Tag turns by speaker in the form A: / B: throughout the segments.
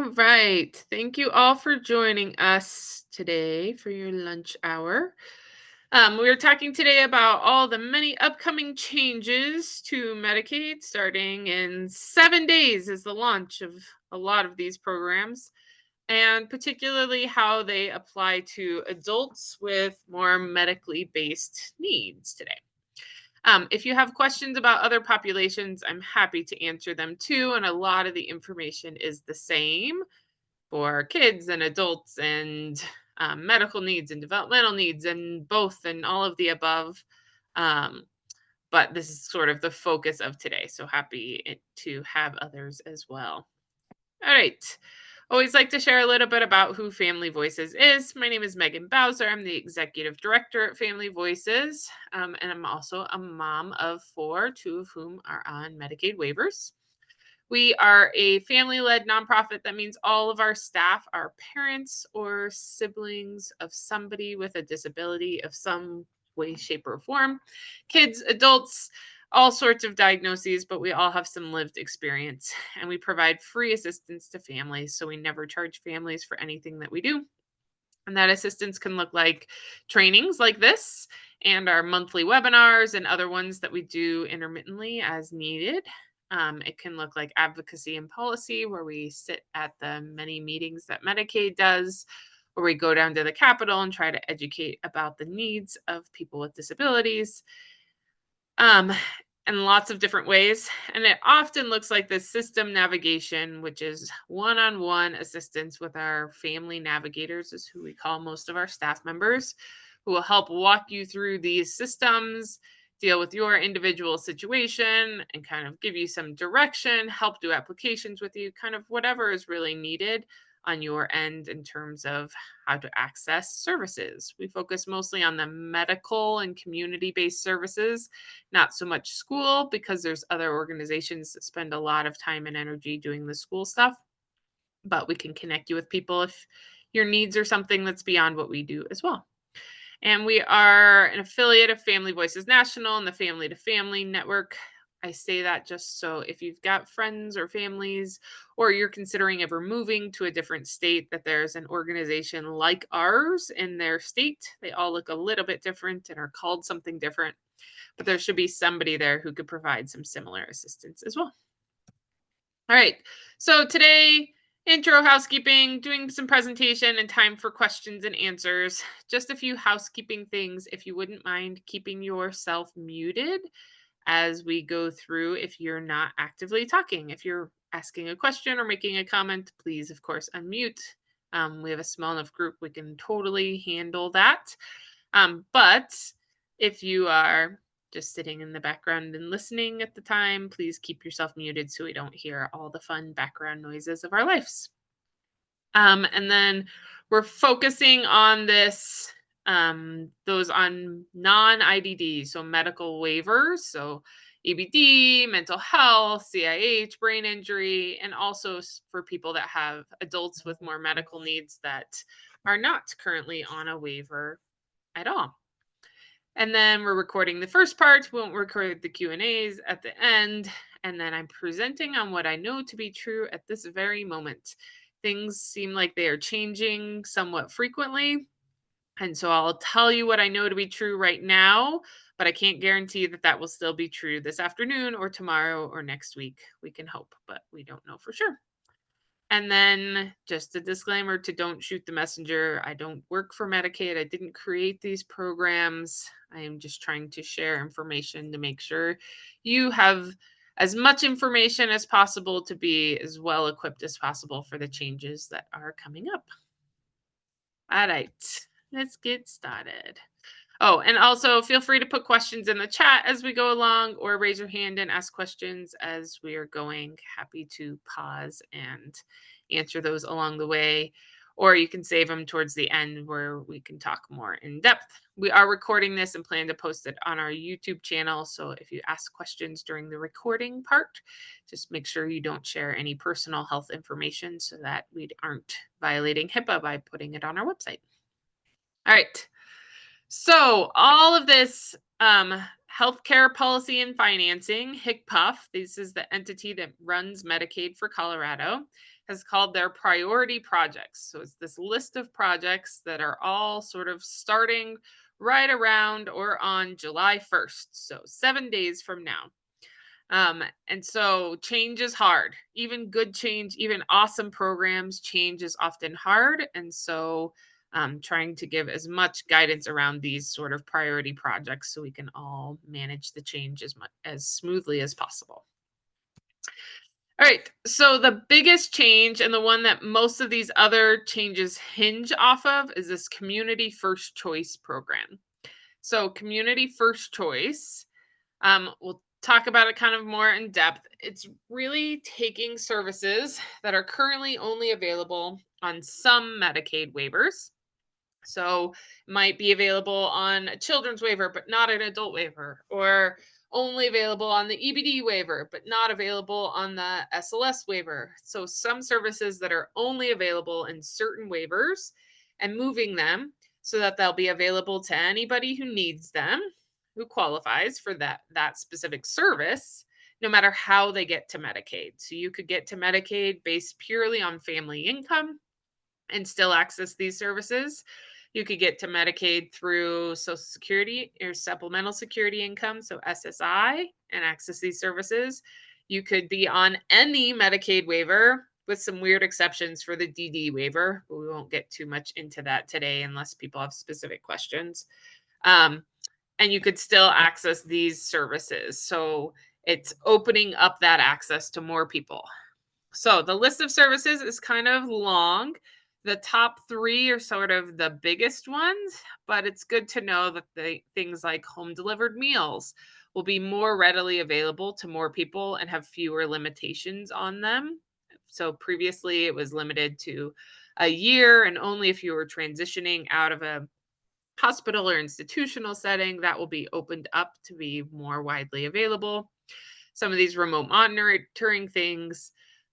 A: All right. Thank you all for joining us today for your lunch hour. We're talking today about all the many upcoming changes to Medicaid. Starting in 7 days is the launch of a lot of these programs, and particularly how they apply to adults with more medically based needs today. If you have questions about other populations, I'm happy to answer them too. And a lot of the information is the same for kids and adults and medical needs and developmental needs and both and all of the above. Um, but this is sort of the focus of today. So to have others as well. All right. Always like to share a little bit about who Family Voices is. My name is Megan Bowser. I'm the executive director at Family Voices, and I'm also a mom of four, two of whom are on Medicaid waivers. We are a family led nonprofit. That means all of our staff are parents or siblings of somebody with a disability of some way, shape, or form. Kids, adults, all sorts of diagnoses, but we all have some lived experience. And we provide free assistance to families. So we never charge families for anything that we do. And that assistance can look like trainings like this and our monthly webinars and other ones that we do intermittently as needed. It can look like advocacy and policy, where we sit at the many meetings that Medicaid does, where we go down to the Capitol and try to educate about the needs of people with disabilities. Um, in lots of different ways. And it often looks like this system navigation, which is one on one assistance with our family navigators, is who we call most of our staff members, who will help walk you through these systems, deal with your individual situation, and kind of give you some direction, help do applications with you, kind of whatever is really needed on your end in terms of how to access services. We focus mostly on the medical and community based services, not so much school, because there's other organizations that spend a lot of time and energy doing the school stuff. But we can connect you with people if your needs are something that's beyond what we do as well. And we are an affiliate of Family Voices National and the Family to Family Network. I say that just so if you've got friends or families, or you're considering ever moving to a different state, that there's an organization like ours in their state. They all look a little bit different and are called something different, but there should be somebody there who could provide some similar assistance as well. All right. So today, intro housekeeping, doing some presentation and time for questions and answers. Just a few housekeeping things. If you wouldn't mind keeping yourself muted as we go through, if you're not actively talking. If you're asking a question or making a comment, please, of course, unmute. We have a small enough group, we can totally handle that. But if you are just sitting in the background and listening at the time, please keep yourself muted so we don't hear all the fun background noises of our lives. And then we're focusing on this, those on non-IDD, so medical waivers, so EBD, mental health, CIH, brain injury, and also for people that have adults with more medical needs that are not currently on a waiver at all. And then we're recording the first part. We won't record the Q&As at the end. And then I'm presenting on what I know to be true at this very moment. Things seem like they are changing somewhat frequently. And so I'll tell you what I know to be true right now, but I can't guarantee that that will still be true this afternoon or tomorrow or next week. We can hope, but we don't know for sure. And then just a disclaimer to don't shoot the messenger. I don't work for Medicaid. I didn't create these programs. I am just trying to share information to make sure you have as much information as possible to be as well equipped as possible for the changes that are coming up. All right, let's get started. Oh, and also feel free to put questions in the chat as we go along, or raise your hand and ask questions as we are going. Happy to pause and answer those along the way, or you can save them towards the end where we can talk more in depth. We are recording this and plan to post it on our YouTube channel. So if you ask questions during the recording part, just make sure you don't share any personal health information so that we aren't violating HIPAA by putting it on our website. All right. So all of this Healthcare Policy and Financing, HCPUF, this is the entity that runs Medicaid for Colorado, has called their priority projects. So it's this list of projects that are all sort of starting right around or on July 1st. So 7 days from now. And so change is hard. Even good change, even awesome programs, change is often hard. And so trying to give as much guidance around these sort of priority projects so we can all manage the change as smoothly as possible. All right. So the biggest change and the one that most of these other changes hinge off of is this community first choice program. So community first choice, we'll talk about it kind of more in depth. It's really taking services that are currently only available on some Medicaid waivers. So might be available on a children's waiver, but not an adult waiver, or only available on the EBD waiver, but not available on the SLS waiver. So some services that are only available in certain waivers and moving them so that they'll be available to anybody who needs them, who qualifies for that specific service, no matter how they get to Medicaid. So you could get to Medicaid based purely on family income and still access these services. You could get to Medicaid through Social Security or Supplemental Security Income, so SSI, and access these services. You could be on any Medicaid waiver with some weird exceptions for the DD waiver, but we won't get too much into that today unless people have specific questions. Um, and you could still access these services. So it's opening up that access to more people. So the list of services is kind of long. The top three are sort of the biggest ones, but it's good to know that the things like home delivered meals will be more readily available to more people and have fewer limitations on them. So previously it was limited to a year, and only if you were transitioning out of a hospital or institutional setting, that will be opened up to be more widely available. Some of these remote monitoring things,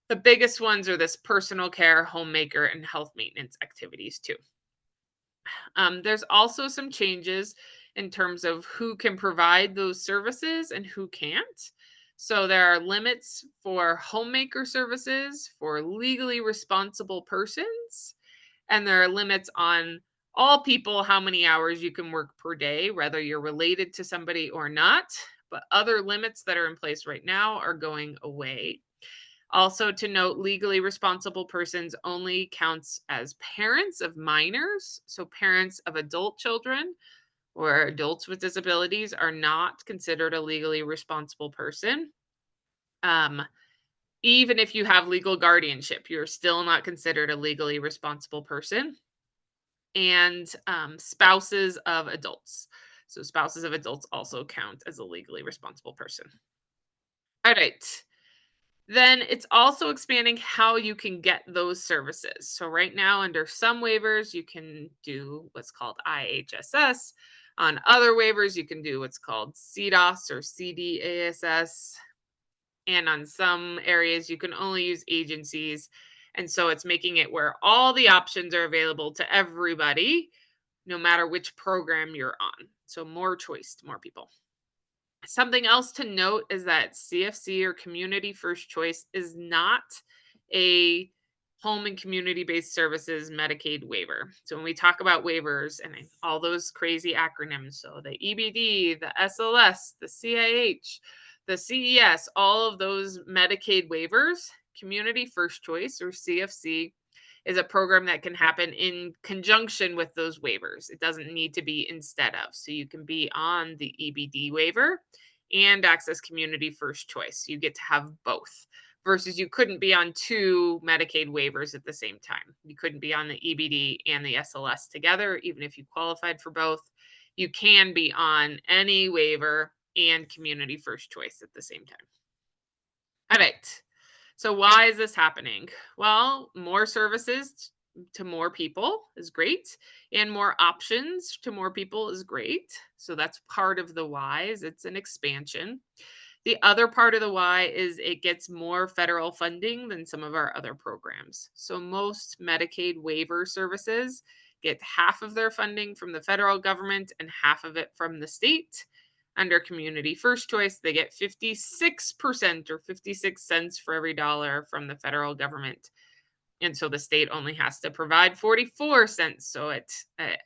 A: the biggest ones are this personal care, homemaker, and health maintenance activities too. There's also some changes in terms of who can provide those services and who can't. So there are limits for homemaker services for legally responsible persons, and there are limits on all people how many hours you can work per day, whether you're related to somebody or not. But other limits that are in place right now are going away. Also, to note, legally responsible persons only counts as parents of minors. So, parents of adult children or adults with disabilities are not considered a legally responsible person. Um, Even if you have legal guardianship, you're still not considered a legally responsible person. And spouses of adults. So, spouses of adults also count as a legally responsible person. All right. Then it's also expanding how you can get those services. So right now, under some waivers, you can do what's called IHSS. On other waivers, you can do what's called CDOS or CDASS. And on some areas, you can only use agencies. And so it's making it where all the options are available to everybody, no matter which program you're on. So more choice to more people. Something else to note is that CFC or community first choice is not a home and community based services Medicaid waiver. So when we talk about waivers and all those crazy acronyms, so the EBD, the SLS, the CIH, the CES, all of those Medicaid waivers, community first choice or CFC is a program that can happen in conjunction with those waivers. It doesn't need to be instead of. So you can be on the EBD waiver and access community first choice. You get to have both versus you couldn't be on two Medicaid waivers at the same time. You couldn't be on the EBD and the SLS together, even if you qualified for both. You can be on any waiver and community first choice at the same time. All right. So why is this happening? Well, more services to more people is great, and more options to more people is great. So that's part of the whys. It's an expansion. The other part of the why is it gets more federal funding than some of our other programs. So most Medicaid waiver services get half of their funding from the federal government and half of it from the state. Under Community First Choice, they get 56% or 56 cents for every dollar from the federal government. And so the state only has to provide 44 cents. So it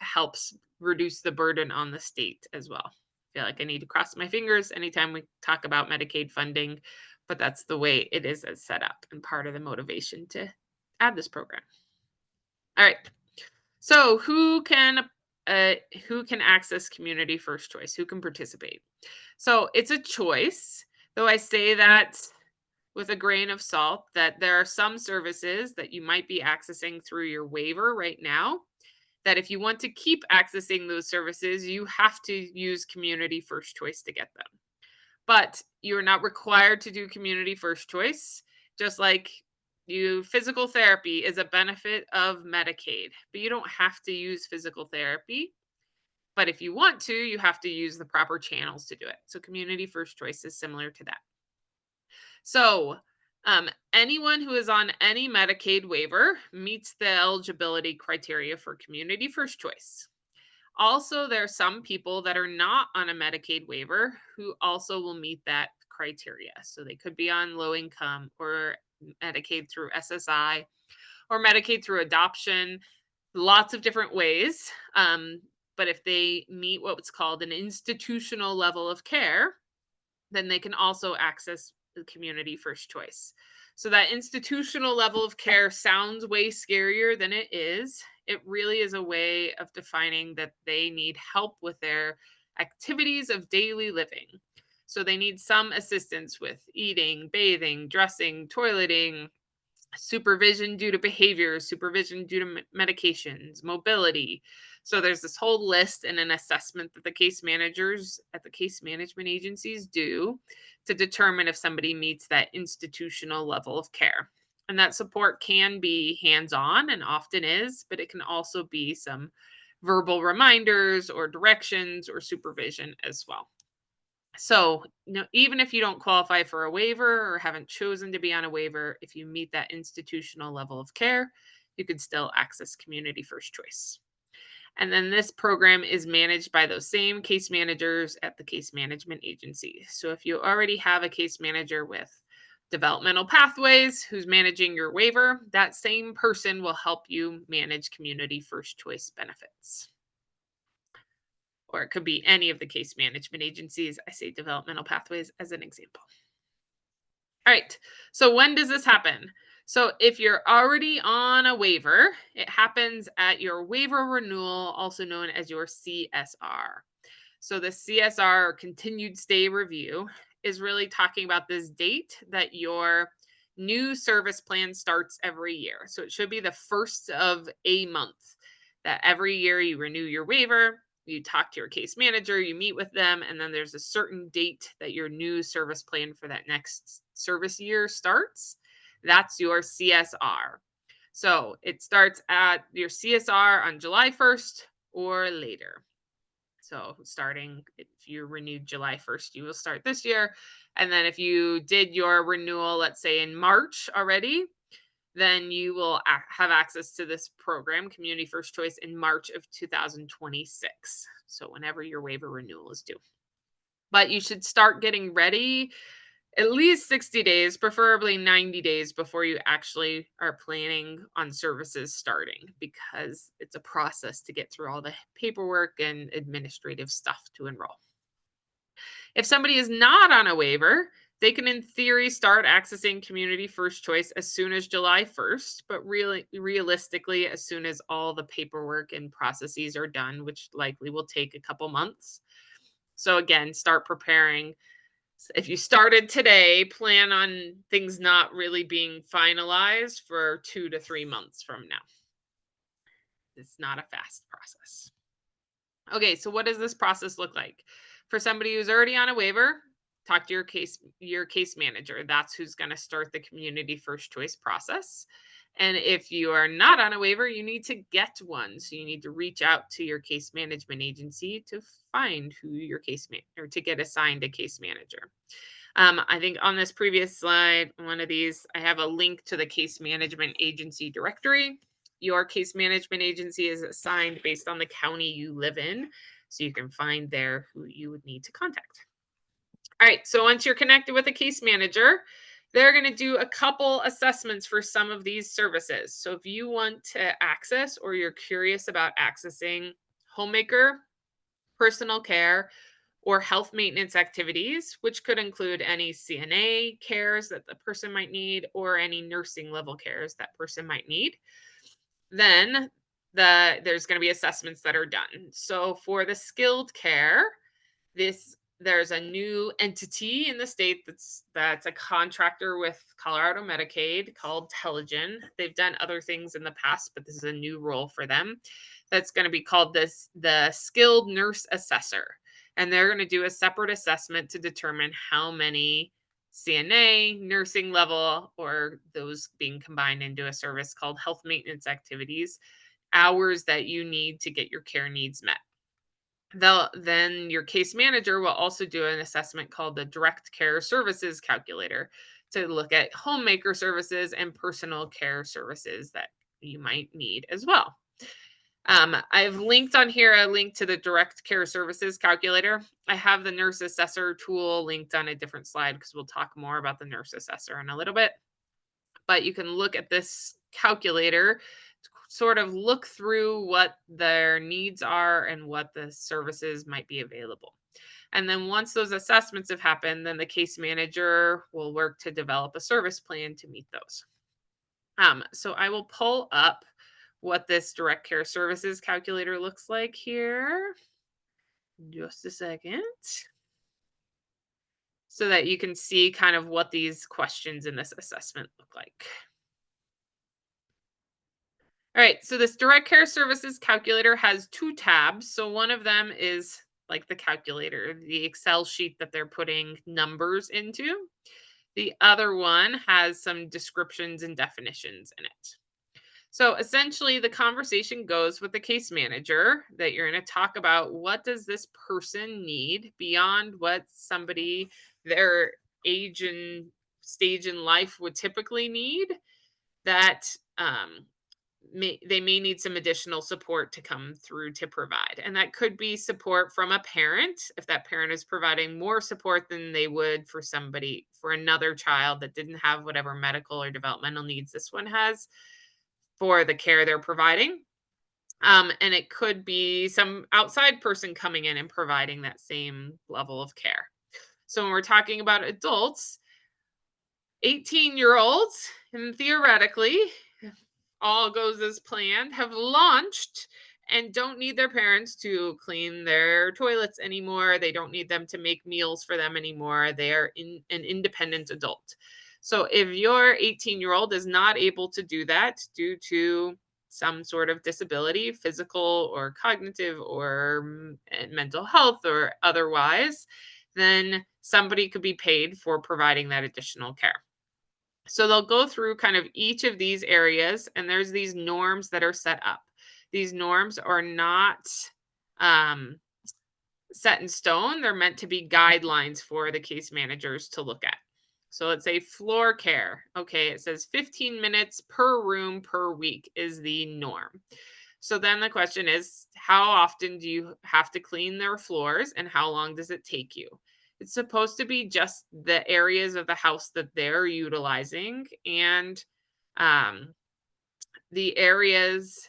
A: helps reduce the burden on the state as well. I feel like I need to cross my fingers anytime we talk about Medicaid funding, but that's the way it is as set up and part of the motivation to add this program. All right. So who can access Community First Choice? Who can participate? So it's a choice, though I say that with a grain of salt, that there are some services that you might be accessing through your waiver right now, that if you want to keep accessing those services, you have to use Community First Choice to get them. But you're not required to do Community First Choice, just like physical therapy is a benefit of Medicaid, but you don't have to use physical therapy. But if you want to, you have to use the proper channels to do it. So Community First Choice is similar to that. So, anyone who is on any Medicaid waiver meets the eligibility criteria for Community First Choice. Also, there are some people that are not on a Medicaid waiver who also will meet that criteria. So they could be on low income or Medicaid through SSI or Medicaid through adoption, lots of different ways. But if they meet what's called an institutional level of care, then they can also access the Community First Choice. So that institutional level of care sounds way scarier than it is. It really is a way of defining that they need help with their activities of daily living. So they need some assistance with eating, bathing, dressing, toileting, supervision due to behavior, supervision due to medications, mobility. So there's this whole list and an assessment that the case managers at the case management agencies do to determine if somebody meets that institutional level of care. And that support can be hands-on and often is, but it can also be some verbal reminders or directions or supervision as well. So, even if you don't qualify for a waiver or haven't chosen to be on a waiver, if you meet that institutional level of care, you can still access Community First Choice. And then this program is managed by those same case managers at the case management agency. So if you already have a case manager with developmental pathways who's managing your waiver, that same person will help you manage Community First Choice benefits. Or it could be any of the case management agencies. I say developmental pathways as an example. All right. So when does this happen? So if you're already on a waiver, it happens at your waiver renewal, also known as your CSR. So the CSR, or continued stay review, is really talking about this date that your new service plan starts every year. So it should be the first of a month that every year you renew your waiver, you talk to your case manager, you meet with them, and then there's a certain date that your new service plan for that next service year starts. That's your CSR. So it starts at your CSR on July 1st or later. So starting, if you renewed July 1st, you will start this year. And then if you did your renewal, let's say in March already, then you will have access to this program, Community First Choice, in March of 2026. So whenever your waiver renewal is due. But you should start getting ready at least 60 days, preferably 90 days before you actually are planning on services starting, because it's a process to get through all the paperwork and administrative stuff to enroll. If somebody is not on a waiver, they can, in theory, start accessing Community First Choice as soon as July 1st, but really, realistically, as soon as all the paperwork and processes are done, which likely will take a couple months. So again, start preparing. If you started today, plan on things not really being finalized for 2 to 3 months from now. It's not a fast process. Okay, so what does this process look like? For somebody who's already on a waiver, talk to your case manager. That's who's going to start the Community First Choice process. And if you are not on a waiver, you need to get one. So you need to reach out to your case management agency to find who your or to get assigned a case manager. I think on this previous slide, one of these, I have a link to the case management agency directory. Your case management agency is assigned based on the county you live in. So you can find there who you would need to contact. All right, so once you're connected with a case manager, they're going to do a couple assessments for some of these services. So if you want to access or you're curious about accessing homemaker, personal care, or health maintenance activities, which could include any CNA cares that the person might need or any nursing level cares that person might need, then there's going to be assessments that are done. So for the skilled care, there's a new entity in the state that's a contractor with Colorado Medicaid called Telegen. They've done other things in the past, but this is a new role for them. That's going to be called the skilled nurse assessor. And they're going to do a separate assessment to determine how many CNA, nursing level, or those being combined into a service called health maintenance activities, hours that you need to get your care needs met. Then your case manager will also do an assessment called the direct care services calculator to look at homemaker services and personal care services that you might need as well. I've linked on here a link to the direct care services calculator. I have the nurse assessor tool linked on a different slide because we'll talk more about the nurse assessor in a little bit. But you can look at this calculator, sort of look through what their needs are and what the services might be available. And then once those assessments have happened, then the case manager will work to develop a service plan to meet those. So I will pull up what this direct care services calculator looks like here. Just a second. So that you can see kind of what these questions in this assessment look like. All right, so this direct care services calculator has two tabs. So one of them is like the calculator, the Excel sheet that they're putting numbers into. The other one has some descriptions and definitions in it. So essentially the conversation goes with the case manager that you're going to talk about what does this person need beyond what somebody their age and stage in life would typically need, that they may need some additional support to come through to provide. And that could be support from a parent, if that parent is providing more support than they would for another child that didn't have whatever medical or developmental needs this one has for the care they're providing. And it could be some outside person coming in and providing that same level of care. So when we're talking about adults, 18-year-olds, and theoretically, if all goes as planned, have launched and don't need their parents to clean their toilets anymore. They don't need them to make meals for them anymore. They are an independent adult. So if your 18-year-old is not able to do that due to some sort of disability, physical or cognitive or mental health or otherwise, then somebody could be paid for providing that additional care. So they'll go through kind of each of these areas, and there's these norms that are set up. These norms are not um, set in stone. They're meant to be guidelines for the case managers to look at. So let's say floor care. Okay, it says 15 minutes per room per week is the norm. So then the question is, how often do you have to clean their floors and how long does it take you? It's supposed to be just the areas of the house that they're utilizing, and the areas,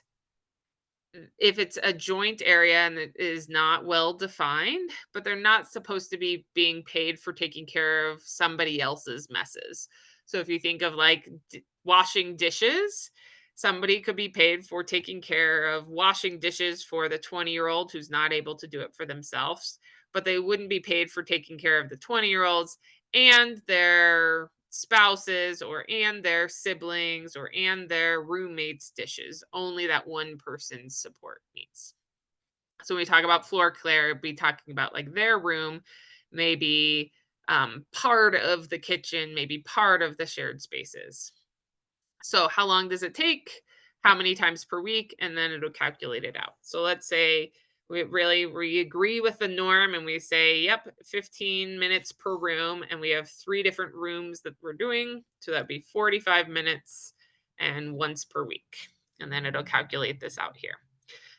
A: if it's a joint area and it is not well defined, but they're not supposed to be being paid for taking care of somebody else's messes. So if you think of like washing dishes, somebody could be paid for taking care of washing dishes for the 20-year-old who's not able to do it for themselves, but they wouldn't be paid for taking care of the 20-year-olds and their spouses or and their siblings or and their roommates dishes, only that one person's support needs. So when we talk about floor care, be talking about like their room, maybe part of the kitchen, maybe part of the shared spaces. So how long does it take? How many times per week? And then it'll calculate it out. So let's say we agree with the norm and we say, yep, 15 minutes per room. And we have 3 different rooms that we're doing. So that'd be 45 minutes and once per week. And then it'll calculate this out here.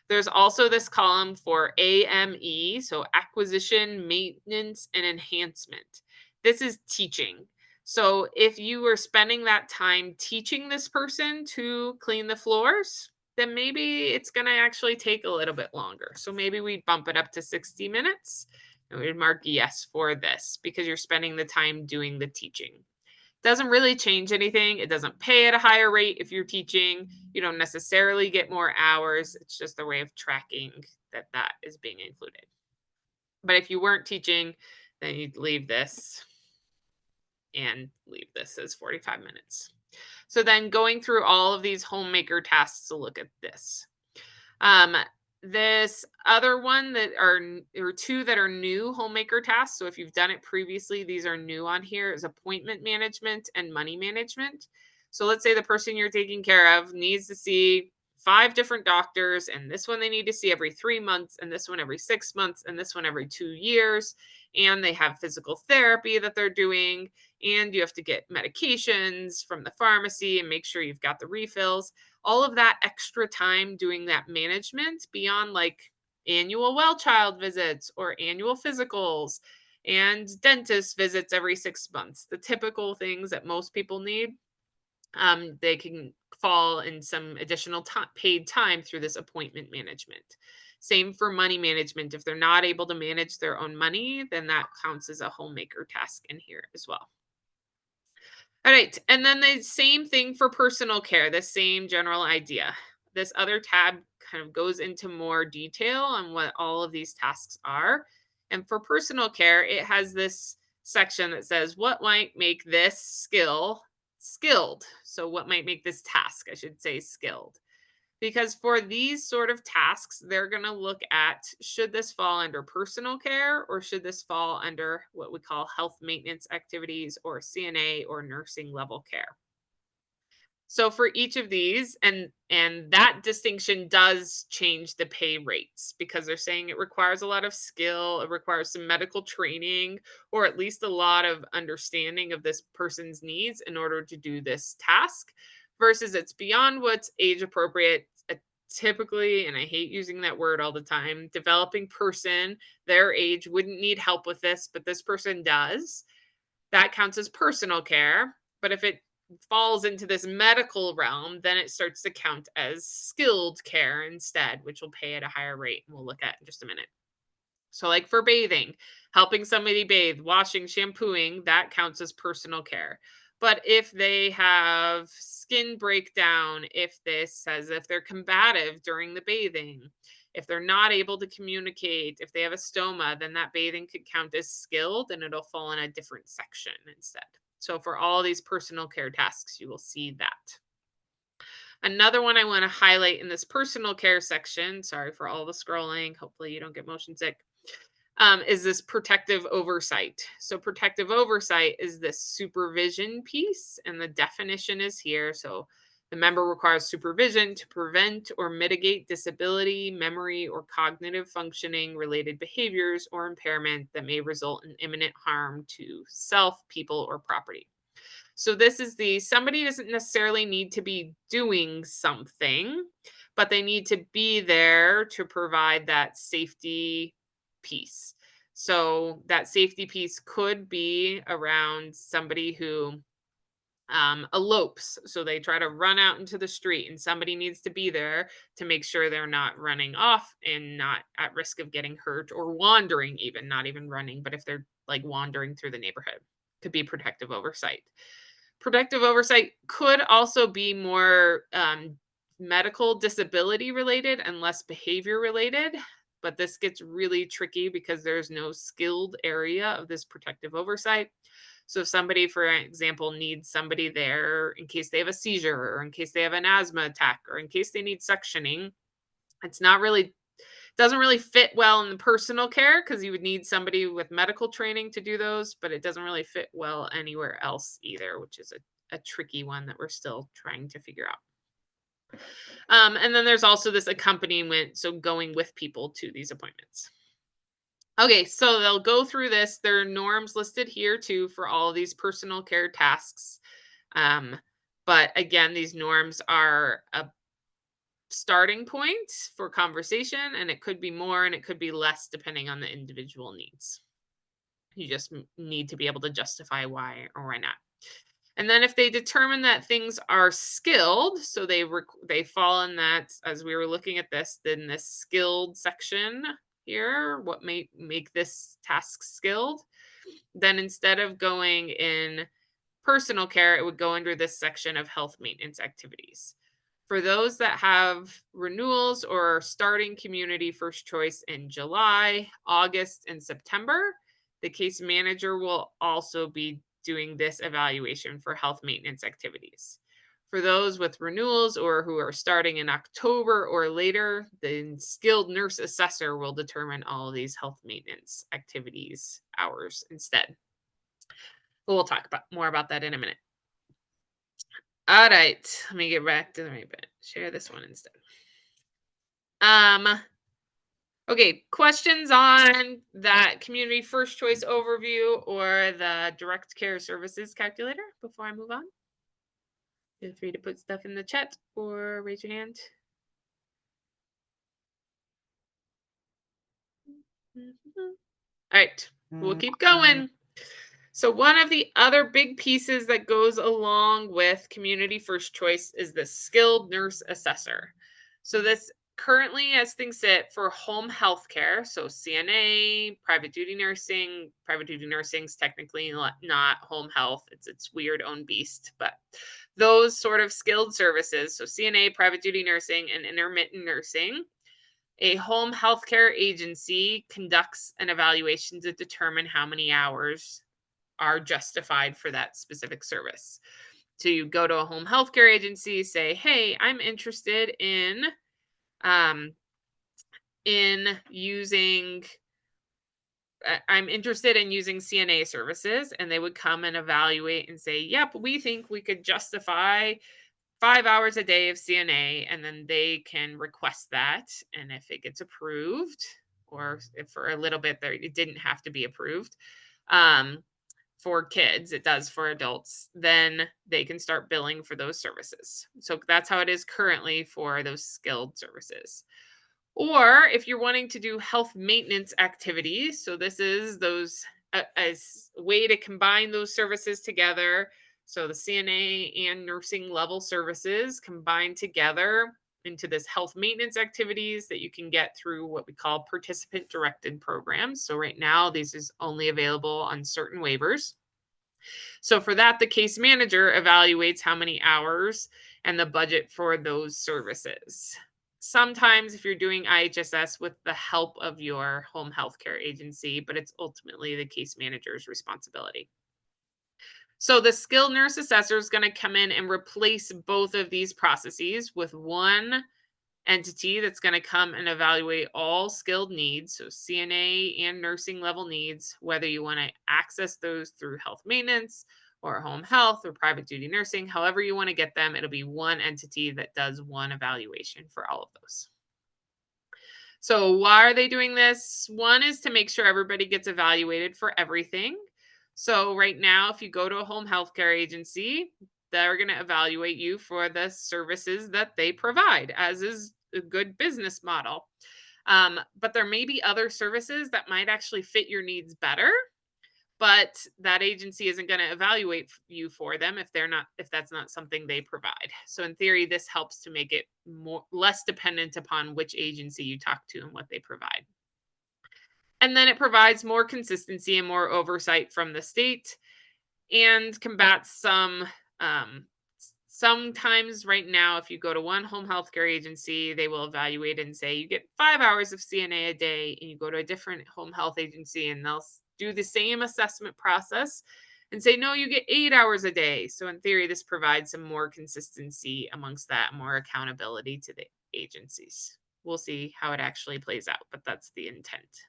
A: There's also this column for AME, so acquisition, maintenance, and enhancement. This is teaching. So if you were spending that time teaching this person to clean the floors, then maybe it's going to actually take a little bit longer. So maybe we bump it up to 60 minutes and we'd mark yes for this because you're spending the time doing the teaching. Doesn't really change anything. It doesn't pay at a higher rate if you're teaching. You don't necessarily get more hours. It's just a way of tracking that that is being included. But if you weren't teaching, then you'd leave this and leave this as 45 minutes. So then going through all of these homemaker tasks to look at this. Um, this other one that are or two that are new homemaker tasks. So if you've done it previously, these are new on here is appointment management and money management. So let's say the person you're taking care of needs to see 5 different doctors, and this one they need to see every 3 months, and this one every 6 months, and this one every 2 years. And they have physical therapy that they're doing, and you have to get medications from the pharmacy and make sure you've got the refills. All of that extra time doing that management beyond like annual well child visits or annual physicals and dentist visits every 6 months, the typical things that most people need, they can fall in some additional paid time through this appointment management. Same for money management. If they're not able to manage their own money, then that counts as a homemaker task in here as well. All right. And then the same thing for personal care, the same general idea. This other tab kind of goes into more detail on what all of these tasks are. And for personal care, it has this section that says what might make this skill skilled. So, what might make this task, I should say, skilled. Because for these sort of tasks, they're going to look at should this fall under personal care or should this fall under what we call health maintenance activities or CNA or nursing level care. So for each of these, and that distinction does change the pay rates because they're saying it requires a lot of skill, it requires some medical training, or at least a lot of understanding of this person's needs in order to do this task, versus it's beyond what's age appropriate. Typically, and I hate using that word all the time, developing person, their age wouldn't need help with this, but this person does. That counts as personal care. But if it falls into this medical realm, then it starts to count as skilled care instead, which will pay at a higher rate. And we'll look at in just a minute. So, like for bathing, helping somebody bathe, washing, shampooing, that counts as personal care. But if they have skin breakdown, if this says if they're combative during the bathing, if they're not able to communicate, if they have a stoma, then that bathing could count as skilled and it'll fall in a different section instead. So for all these personal care tasks, you will see that. Another one I want to highlight in this personal care section, sorry for all the scrolling, hopefully you don't get motion sick, is this protective oversight. So protective oversight is this supervision piece, and the definition is here. So the member requires supervision to prevent or mitigate disability, memory, or cognitive functioning related behaviors or impairment that may result in imminent harm to self, people, or property. So this is the somebody doesn't necessarily need to be doing something, but they need to be there to provide that safety piece. So that safety piece could be around somebody who elopes. So they try to run out into the street, and somebody needs to be there to make sure they're not running off and not at risk of getting hurt or wandering, even not even running, but if they're like wandering through the neighborhood, could be protective oversight. Protective oversight could also be more medical disability related and less behavior related. But this gets really tricky because there's no skilled area of this protective oversight. So if somebody, for example, needs somebody there in case they have a seizure or in case they have an asthma attack or in case they need suctioning, it's not really doesn't really fit well in the personal care because you would need somebody with medical training to do those, but it doesn't really fit well anywhere else either, which is a tricky one that we're still trying to figure out. And then there's also this accompaniment, so going with people to these appointments. Okay, so they'll go through this. There are norms listed here too for all of these personal care tasks. Um, but again, these norms are starting point for conversation, and it could be more and it could be less depending on the individual needs. You just need to be able to justify why or why not. And then if they determine that things are skilled, so they fall in that, as we were looking at this, then this skilled section here, what may make this task skilled, then instead of going in personal care, it would go under this section of health maintenance activities. For those that have renewals or starting community first choice in July, August, and September, the case manager will also be doing this evaluation for health maintenance activities. For those with renewals or who are starting in October or later, the skilled nurse assessor will determine all of these health maintenance activities hours instead. But we'll talk about more about that in a minute. All right, let me get back to the main bit. Share this one instead. Okay, questions on that community first choice overview or the direct care services calculator before I move on? Feel free to put stuff in the chat or raise your hand. All right, we'll keep going. So one of the other big pieces that goes along with community first choice is the skilled nurse assessor. So this currently, as things sit, for home health care, so CNA, private duty nursing is technically not home health. It's its weird own beast, but those sort of skilled services, so CNA, private duty nursing, and intermittent nursing, a home healthcare agency conducts an evaluation to determine how many hours are justified for that specific service. So you go to a home healthcare agency, say, "Hey, I'm interested um, using I'm interested in using CNA services," and they would come and evaluate and say, "Yep, we think we could justify 5 hours a day of CNA," and then they can request that. And if it gets approved, or if for a little bit there, it didn't have to be approved. For kids, it does for adults, then they can start billing for those services. So that's how it is currently for those skilled services. Or if you're wanting to do health maintenance activities, so this is those as a way to combine those services together. So the CNA and nursing level services combined together into this health maintenance activities that you can get through what we call participant directed programs. So right now, this is only available on certain waivers. So for that, the case manager evaluates how many hours and the budget for those services. Sometimes if you're doing IHSS with the help of your home healthcare agency, but it's ultimately the case manager's responsibility. So the skilled nurse assessor is going to come in and replace both of these processes with one entity that's going to come and evaluate all skilled needs, so CNA and nursing level needs, whether you want to access those through health maintenance or home health or private duty nursing, however you want to get them, it'll be one entity that does one evaluation for all of those. So why are they doing this? One is to make sure everybody gets evaluated for everything. So right now, if you go to a home healthcare agency, they're going to evaluate you for the services that they provide, as is a good business model. But there may be other services that might actually fit your needs better, but that agency isn't going to evaluate you for them if that's not something they provide. So in theory, this helps to make it less dependent upon which agency you talk to and what they provide. And then it provides more consistency and more oversight from the state and combats sometimes right now, if you go to one home healthcare agency, they will evaluate and say you get 5 hours of CNA a day, and you go to a different home health agency and they'll do the same assessment process and say, no, you get 8 hours a day. So in theory, this provides some more consistency amongst that, more accountability to the agencies. We'll see how it actually plays out, but that's the intent.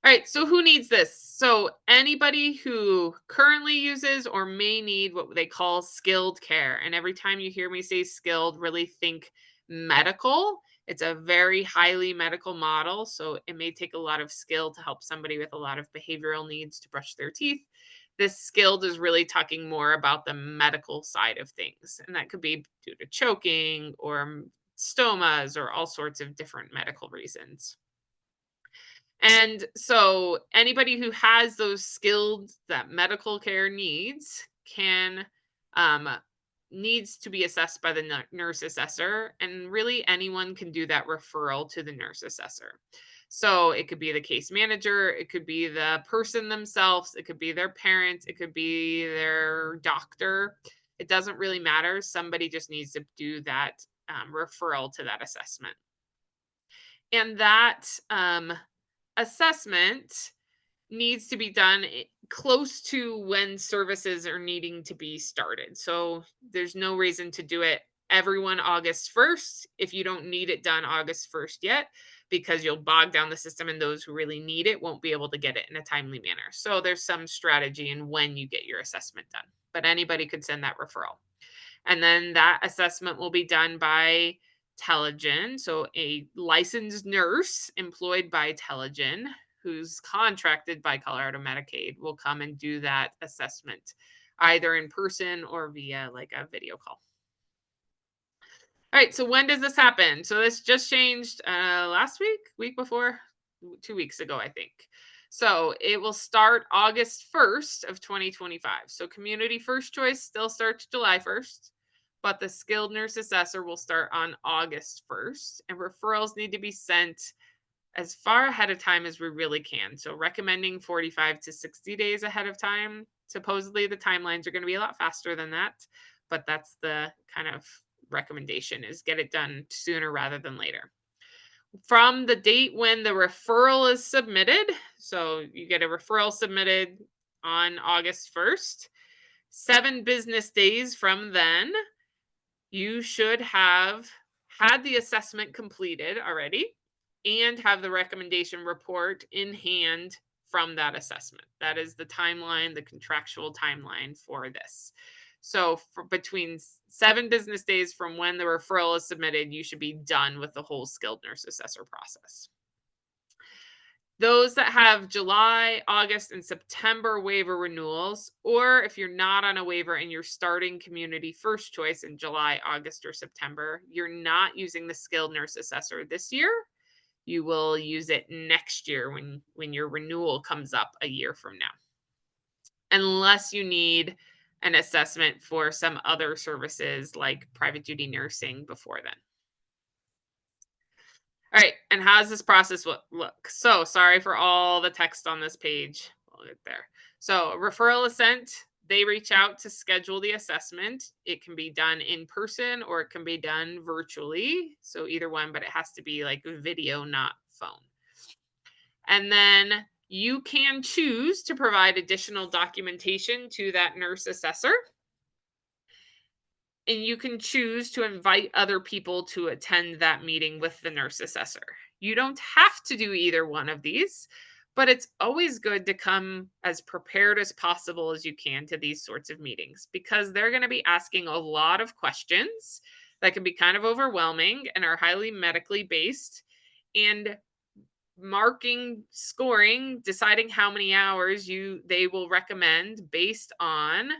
A: All right, so who needs this? So anybody who currently uses or may need what they call skilled care. And every time you hear me say skilled, really think medical. It's a very highly medical model, so it may take a lot of skill to help somebody with a lot of behavioral needs to brush their teeth. This skilled is really talking more about the medical side of things, and that could be due to choking or stomas or all sorts of different medical reasons. And so anybody who has those skilled that medical care needs can um needs to be assessed by the nurse assessor, and really anyone can do that referral to the nurse assessor. So it could be the case manager, it could be the person themselves, it could be their parents, it could be their doctor. It doesn't really matter. Somebody just needs to do that referral to that assessment. And that assessment needs to be done close to when services are needing to be started. So there's no reason to do it everyone August 1st if you don't need it done August 1st yet, because you'll bog down the system and those who really need it won't be able to get it in a timely manner. So there's some strategy in when you get your assessment done, but anybody could send that referral. And then that assessment will be done by Telegen, so a licensed nurse employed by Telegen who's contracted by Colorado Medicaid will come and do that assessment either in person or via like a video call. All right, so when does this happen? So this just changed last week, week before, 2 weeks ago, I think. So it will start August 1st of 2025. So community first choice still starts July 1st, but the skilled nurse assessor will start on August 1st, and referrals need to be sent as far ahead of time as we really can. So recommending 45 to 60 days ahead of time. Supposedly the timelines are going to be a lot faster than that, but that's the kind of recommendation, is get it done sooner rather than later. From the date when the referral is submitted, so you get a referral submitted on August 1st, 7 business days from then, you should have had the assessment completed already and have the recommendation report in hand from that assessment. That is the timeline, the contractual timeline for this. So for between 7 business days from when the referral is submitted, you should be done with the whole skilled nurse assessor process. Those that have July, August, and September waiver renewals, or if you're not on a waiver and you're starting community first choice in July, August, or September, you're not using the skilled nurse assessor this year. You will use it next year when your renewal comes up a year from now, unless you need an assessment for some other services like private duty nursing before then. All right, and how does this process look? So sorry for all the text on this page. We'll get there. So referral is sent. They reach out to schedule the assessment. It can be done in person or it can be done virtually. So either one, but it has to be like video, not phone. And then you can choose to provide additional documentation to that nurse assessor. And you can choose to invite other people to attend that meeting with the nurse assessor. You don't have to do either one of these, but it's always good to come as prepared as possible as you can to these sorts of meetings, because they're going to be asking a lot of questions that can be kind of overwhelming and are highly medically based. And marking, scoring, deciding how many hours they will recommend based on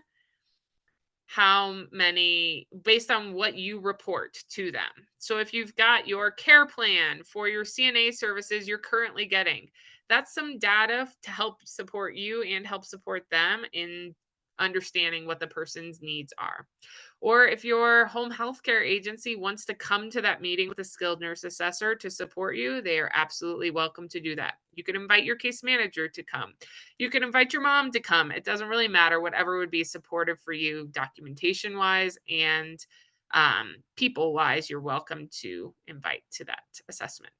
A: what you report to them. So if you've got your care plan for your CNA services you're currently getting, that's some data to help support you and help support them in understanding what the person's needs are. Or if your home health care agency wants to come to that meeting with a skilled nurse assessor to support you, they are absolutely welcome to do that. You can invite your case manager to come. You can invite your mom to come. It doesn't really matter, whatever would be supportive for you documentation wise and people wise, you're welcome to invite to that assessment.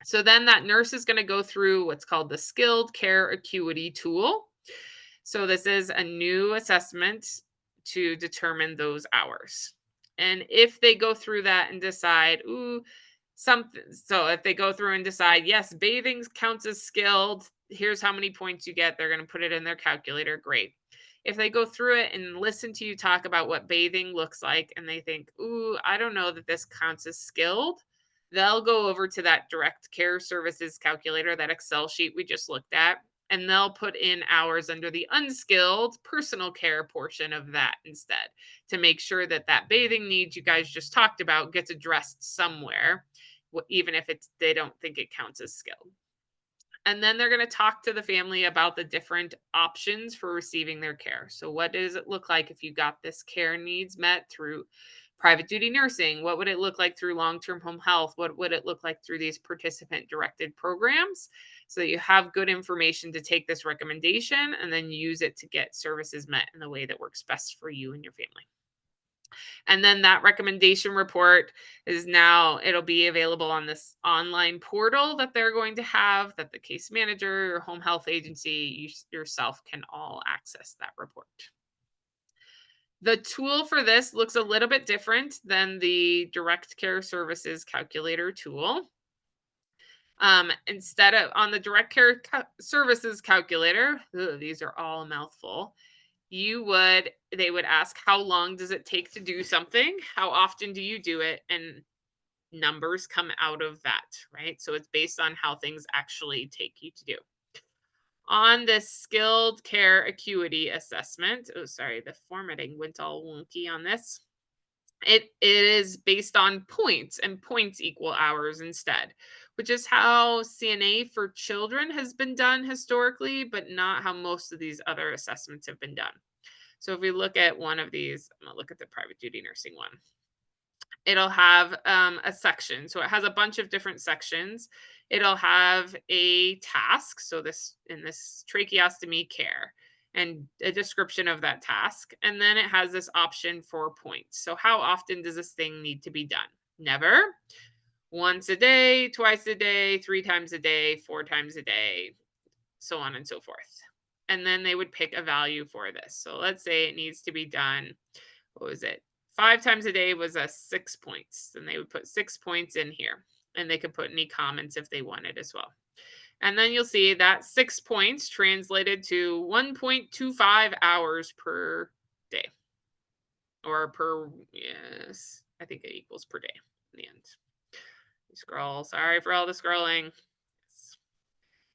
A: So then that nurse is going to go through what's called the skilled care acuity tool. So this is a new assessment to determine those hours. And if they go through that and decide, so if they go through and decide, yes, bathing counts as skilled, here's how many points you get, they're going to put it in their calculator, great. If they go through it and listen to you talk about what bathing looks like and they think, I don't know that this counts as skilled, they'll go over to that direct care services calculator, that Excel sheet we just looked at, and they'll put in hours under the unskilled personal care portion of that instead, to make sure that that bathing need you guys just talked about gets addressed somewhere, even if they don't think it counts as skilled. And then they're going to talk to the family about the different options for receiving their care. So, what does it look like if you got this care needs met through private duty nursing? What would it look like through long term home health? What would it look like through these participant directed programs? So that you have good information to take this recommendation and then use it to get services met in the way that works best for you and your family. And then that recommendation report is now, it'll be available on this online portal that they're going to have, that the case manager or home health agency, yourself can all access that report. The tool for this looks a little bit different than the direct care services calculator tool. Instead of on the direct care services calculator, these are all a mouthful. They would ask, how long does it take to do something? How often do you do it? And numbers come out of that, right? So it's based on how things actually take you to do. On this skilled care acuity assessment, oh, sorry, the formatting went all wonky on this. It is based on points, and points equal hours instead, which is how CNA for children has been done historically, but not how most of these other assessments have been done. So if we look at one of these, I'm going to look at the private duty nursing one. It'll have a section. So it has a bunch of different sections. It'll have a task. So in this tracheostomy care, and a description of that task. And then it has this option for points. So how often does this thing need to be done? Never. Once a day, twice a day, 3 times a day, 4 times a day, so on and so forth. And then they would pick a value for this. So let's say it needs to be done, what was it? 5 times a day was 6 points. Then they would put 6 points in here, and they could put any comments if they wanted as well. And then you'll see that 6 points translated to 1.25 hours per day, or yes, I think it equals per day in the end. Scroll, sorry for all the scrolling.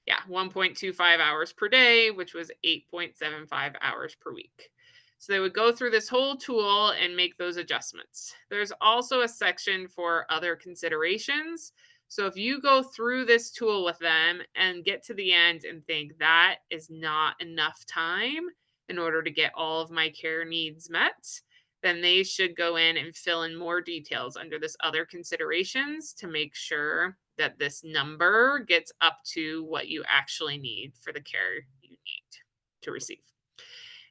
A: Yeah, 1.25 hours per day, which was 8.75 hours per week. So they would go through this whole tool and make those adjustments. There's also a section for other considerations. So if you go through this tool with them and get to the end and think that is not enough time in order to get all of my care needs met, then they should go in and fill in more details under this other considerations to make sure that this number gets up to what you actually need for the care you need to receive.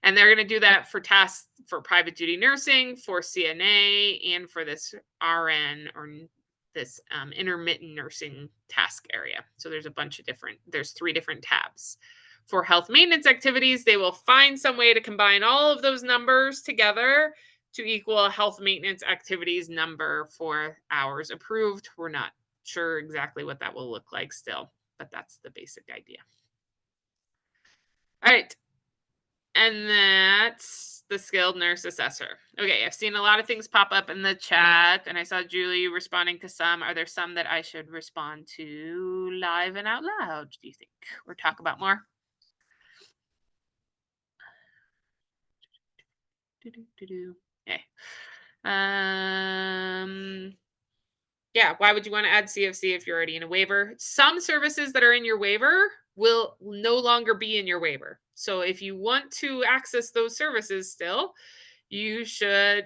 A: And they're going to do that for tasks for private duty nursing, for CNA, and for this RN, or this intermittent nursing task area. So there's there's 3 different tabs. For health maintenance activities, they will find some way to combine all of those numbers together to equal a health maintenance activities number for hours approved. We're not sure exactly what that will look like still, but that's the basic idea. All right. And that's the skilled nurse assessor. Okay, I've seen a lot of things pop up in the chat, and I saw Julie responding to some. Are there some that I should respond to live and out loud, do you think? Or talk about more? Okay. Yeah, why would you want to add CFC if you're already in a waiver? Some services that are in your waiver will no longer be in your waiver. So if you want to access those services still, you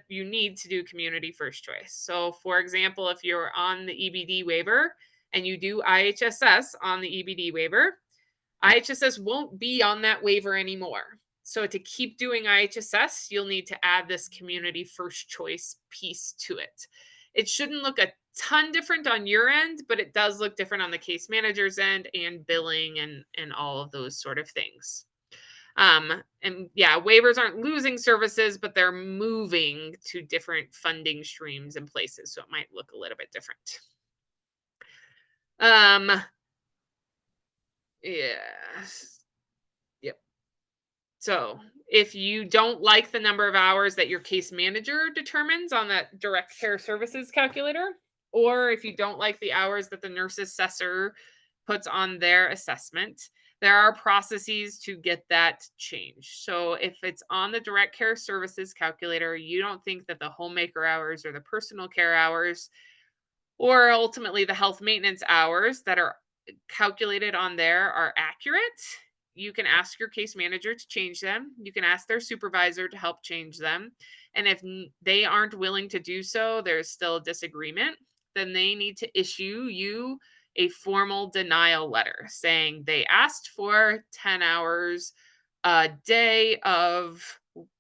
A: need to do community first choice. So for example, if you're on the EBD waiver and you do IHSS on the EBD waiver, IHSS won't be on that waiver anymore. So to keep doing IHSS, you'll need to add this community first choice piece to it. It shouldn't look a ton different on your end, but it does look different on the case manager's end and billing and all of those sort of things. And yeah, waivers aren't losing services, but they're moving to different funding streams and places. So it might look a little bit different. Yeah. Yep. So if you don't like the number of hours that your case manager determines on that direct care services calculator, or if you don't like the hours that the nurse assessor puts on their assessment, there are processes to get that changed. So if it's on the direct care services calculator, you don't think that the homemaker hours or the personal care hours or ultimately the health maintenance hours that are calculated on there are accurate, you can ask your case manager to change them. You can ask their supervisor to help change them. And if they aren't willing to do so, there's still a disagreement, then they need to issue you a formal denial letter saying they asked for 10 hours a day of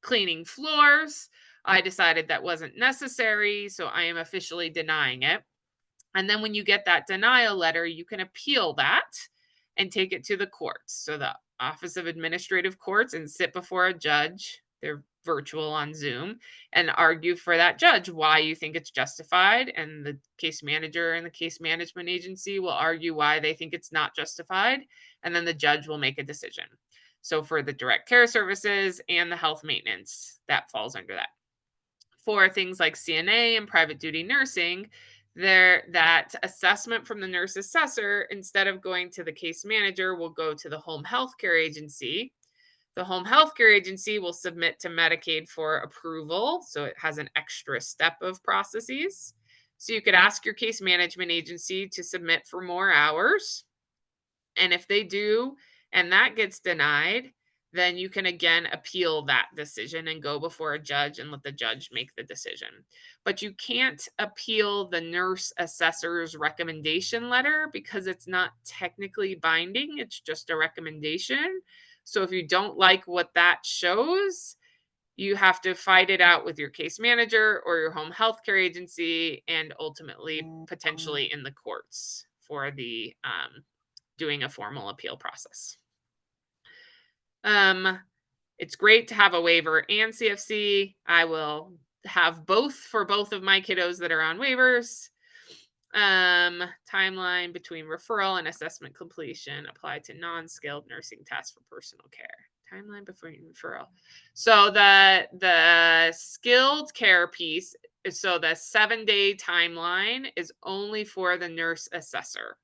A: cleaning floors. I decided that wasn't necessary, so I am officially denying it. And then when you get that denial letter, you can appeal that and take it to the courts. So the Office of Administrative Courts and sit before a judge. They're virtual on Zoom and argue for that judge why you think it's justified. And the case manager and the case management agency will argue why they think it's not justified. And then the judge will make a decision. So for the direct care services and the health maintenance, that falls under that. For things like CNA and private duty nursing, there that assessment from the nurse assessor, instead of going to the case manager, will go to the home health care agency. The home health care agency will submit to Medicaid for approval, so it has an extra step of processes. So you could ask your case management agency to submit for more hours, and if they do, and that gets denied, then you can again appeal that decision and go before a judge and let the judge make the decision. But you can't appeal the nurse assessor's recommendation letter because it's not technically binding, it's just a recommendation. So if you don't like what that shows, you have to fight it out with your case manager or your home health care agency and ultimately potentially in the courts for the doing a formal appeal process. Um, it's great to have a waiver and CFC. I will have both for both of my kiddos that are on waivers. Timeline between referral and assessment completion applied to non-skilled nursing tasks for personal care. Timeline before referral. So the skilled care piece so the 7-day timeline is only for the nurse assessor.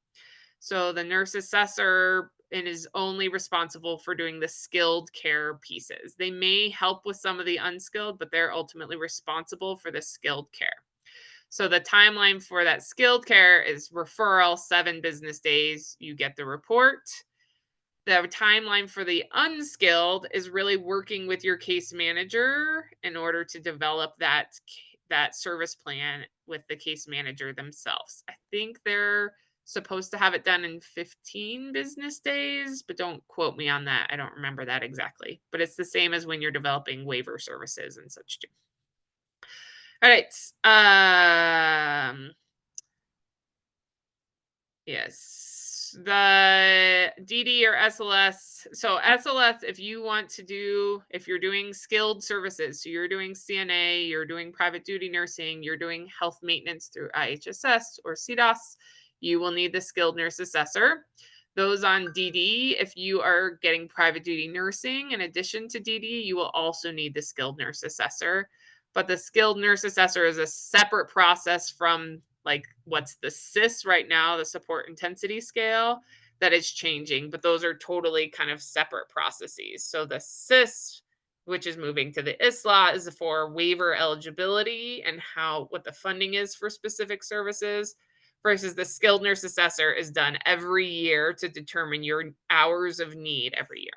A: So the nurse assessor and is only responsible for doing the skilled care pieces. They may help with some of the unskilled, but they're ultimately responsible for the skilled care. So the timeline for that skilled care is referral, 7 business days, you get the report. The timeline for the unskilled is really working with your case manager in order to develop that service plan with the case manager themselves. I think they're supposed to have it done in 15 business days, but don't quote me on that. I don't remember that exactly. But it's the same as when you're developing waiver services and such too. All right. Yes. The DD or SLS. So SLS, if you're doing skilled services, so you're doing CNA, you're doing private duty nursing, you're doing health maintenance through IHSS or CDOS, you will need the skilled nurse assessor. Those on DD, if you are getting private duty nursing, in addition to DD, you will also need the skilled nurse assessor. But the skilled nurse assessor is a separate process from like what's the SIS right now, the support intensity scale, that is changing, but those are totally kind of separate processes. So the SIS, which is moving to the ISLA, is for waiver eligibility and what the funding is for specific services, versus the skilled nurse assessor is done every year to determine your hours of need every year.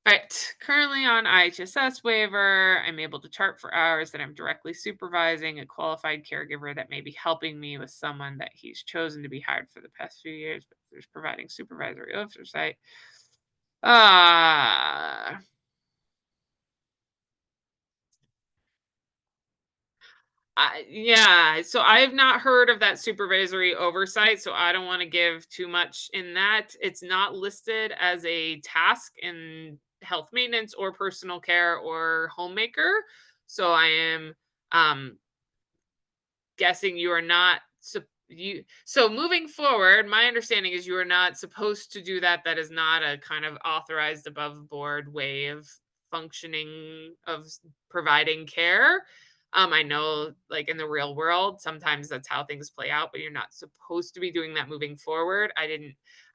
A: All right, currently on IHSS waiver, I'm able to chart for hours that I'm directly supervising a qualified caregiver that may be helping me with someone that he's chosen to be hired for the past few years, but there's providing supervisory oversight. Uh, yeah, so I've not heard of that supervisory oversight, so I don't want to give too much in that. It's not listed as a task in health maintenance or personal care or homemaker. So I am guessing you are not so moving forward, my understanding is you are not supposed to do that. That is not a kind of authorized above board way of functioning of providing care. I know, like, in the real world, sometimes that's how things play out, but you're not supposed to be doing that moving forward.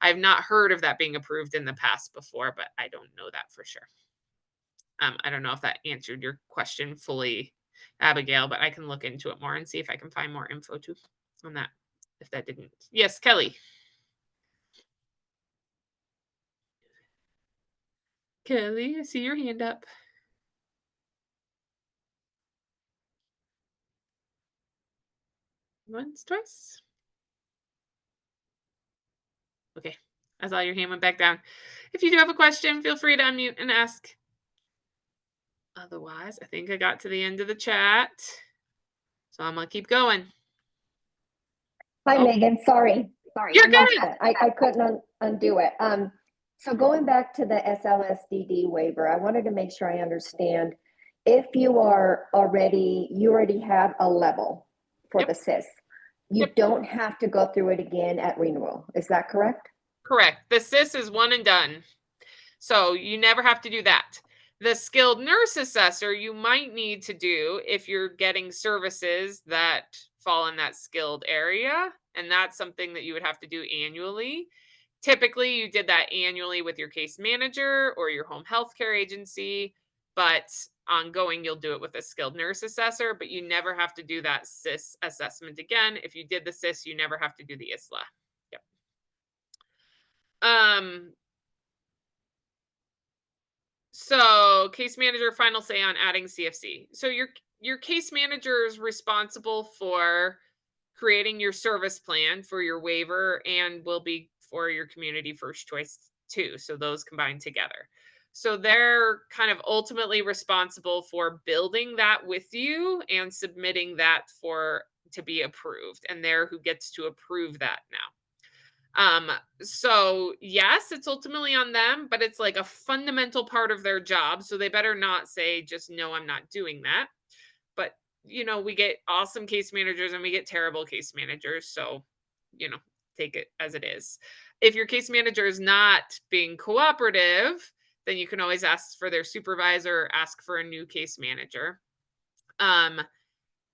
A: I've not heard of that being approved in the past before, but I don't know that for sure. I don't know if that answered your question fully, Abigail, but I can look into it more and see if I can find more info too on that, if that didn't. Yes, Kelly. Kelly, I see your hand up. Once, twice. Okay. I saw your hand went back down. If you do have a question, feel free to unmute and ask. Otherwise, I think I got to the end of the chat. So I'm going to keep going.
B: Hi,
A: Oh,
B: Megan. Sorry.
A: you're
B: I lost
A: good.
B: it. I couldn't undo it. So going back to the SLSDD waiver, I wanted to make sure I understand. If you already have a level for
A: Yep.
B: the CIS, you
A: Yep.
B: don't have to go through it again at renewal. Is that correct?
A: Correct. The CIS is one and done. So you never have to do that. The skilled nurse assessor you might need to do if you're getting services that fall in that skilled area. And that's something that you would have to do annually. Typically, you did that annually with your case manager or your home health care agency, but ongoing, you'll do it with a skilled nurse assessor, but you never have to do that CIS assessment again. If you did the CIS, you never have to do the ISLA. Yep. So case manager final say on adding CFC. So your case manager is responsible for creating your service plan for your waiver and will be for your community first choice too. So those combined together. So they're kind of ultimately responsible for building that with you and submitting that for to be approved. And they're who gets to approve that now. So yes, it's ultimately on them, but it's like a fundamental part of their job. So they better not say just no, I'm not doing that. But we get awesome case managers and we get terrible case managers. So, take it as it is. If your case manager is not being cooperative, then you can always ask for their supervisor or ask for a new case manager.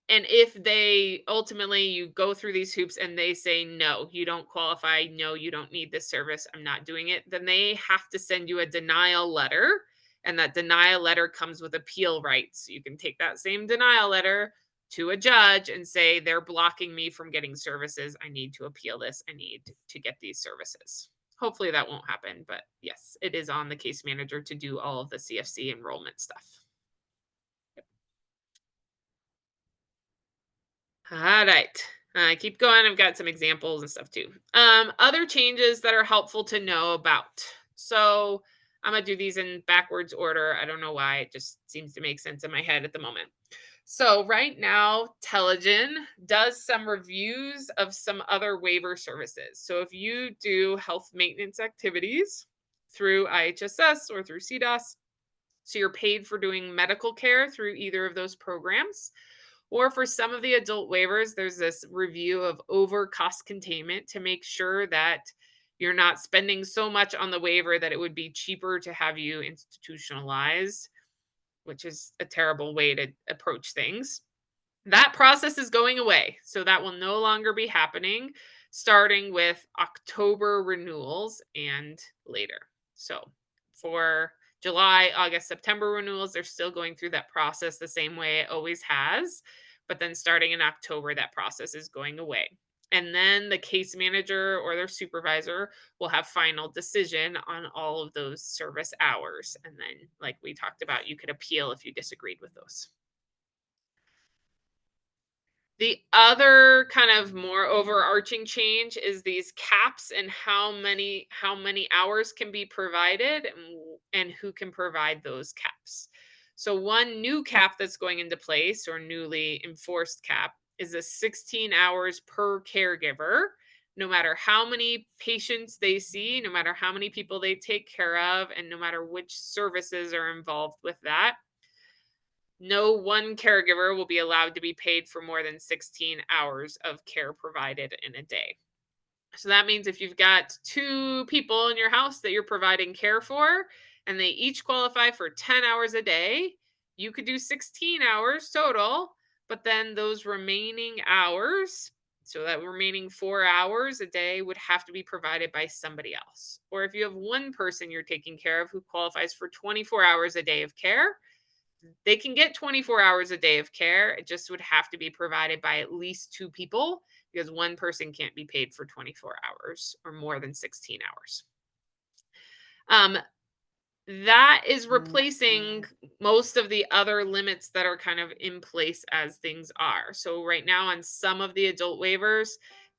A: And if they ultimately you go through these hoops and they say, no, you don't qualify, no, you don't need this service, I'm not doing it, then they have to send you a denial letter. And that denial letter comes with appeal rights. You can take that same denial letter to a judge and say, they're blocking me from getting services. I need to appeal this. I need to get these services. Hopefully that won't happen. But yes, it is on the case manager to do all of the CFC enrollment stuff. All right. Keep going. I've got some examples and stuff too. Other changes that are helpful to know about. So I'm going to do these in backwards order. I don't know why. It just seems to make sense in my head at the moment. So right now, Telegen does some reviews of some other waiver services. So if you do health maintenance activities through IHSS or through CDOS, so you're paid for doing medical care through either of those programs, or for some of the adult waivers, there's this review of over cost containment to make sure that you're not spending so much on the waiver that it would be cheaper to have you institutionalized, which is a terrible way to approach things. That process is going away. So that will no longer be happening starting with October renewals and later. So for July, August, September renewals, they're still going through that process the same way it always has. But then starting in October, that process is going away. And then the case manager or their supervisor will have final decision on all of those service hours. And then, like we talked about, you could appeal if you disagreed with those. The other kind of more overarching change is these caps and how many hours can be provided and who can provide those caps. So one new cap that's going into place or newly enforced cap is a 16 hours per caregiver, no matter how many patients they see, no matter how many people they take care of, and no matter which services are involved with that. No one caregiver will be allowed to be paid for more than 16 hours of care provided in a day. So that means if you've got 2 people in your house that you're providing care for, and they each qualify for 10 hours a day, you could do 16 hours total, but then those remaining hours, so that remaining 4 hours a day, would have to be provided by somebody else. Or if you have one person you're taking care of who qualifies for 24 hours a day of care, they can get 24 hours a day of care. It just would have to be provided by at least two people because one person can't be paid for 24 hours or more than 16 hours. Um, that is replacing most of the other limits that are kind of in place as things are. So, right now, on some of the adult waivers,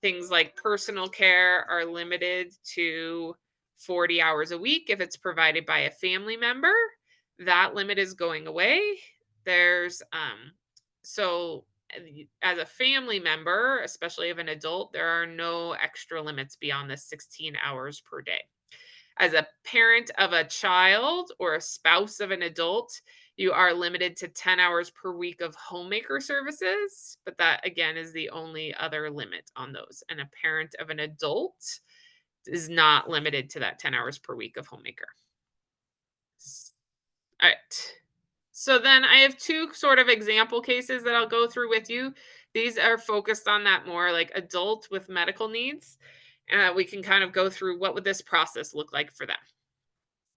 A: things like personal care are limited to 40 hours a week if it's provided by a family member. That limit is going away. There's, so as a family member, especially of an adult, there are no extra limits beyond the 16 hours per day. As a parent of a child or a spouse of an adult, you are limited to 10 hours per week of homemaker services, but that again is the only other limit on those. And a parent of an adult is not limited to that 10 hours per week of homemaker. All right. So then I have two sort of example cases that I'll go through with you. These are focused on that more like adult with medical needs. We can kind of go through what would this process look like for them.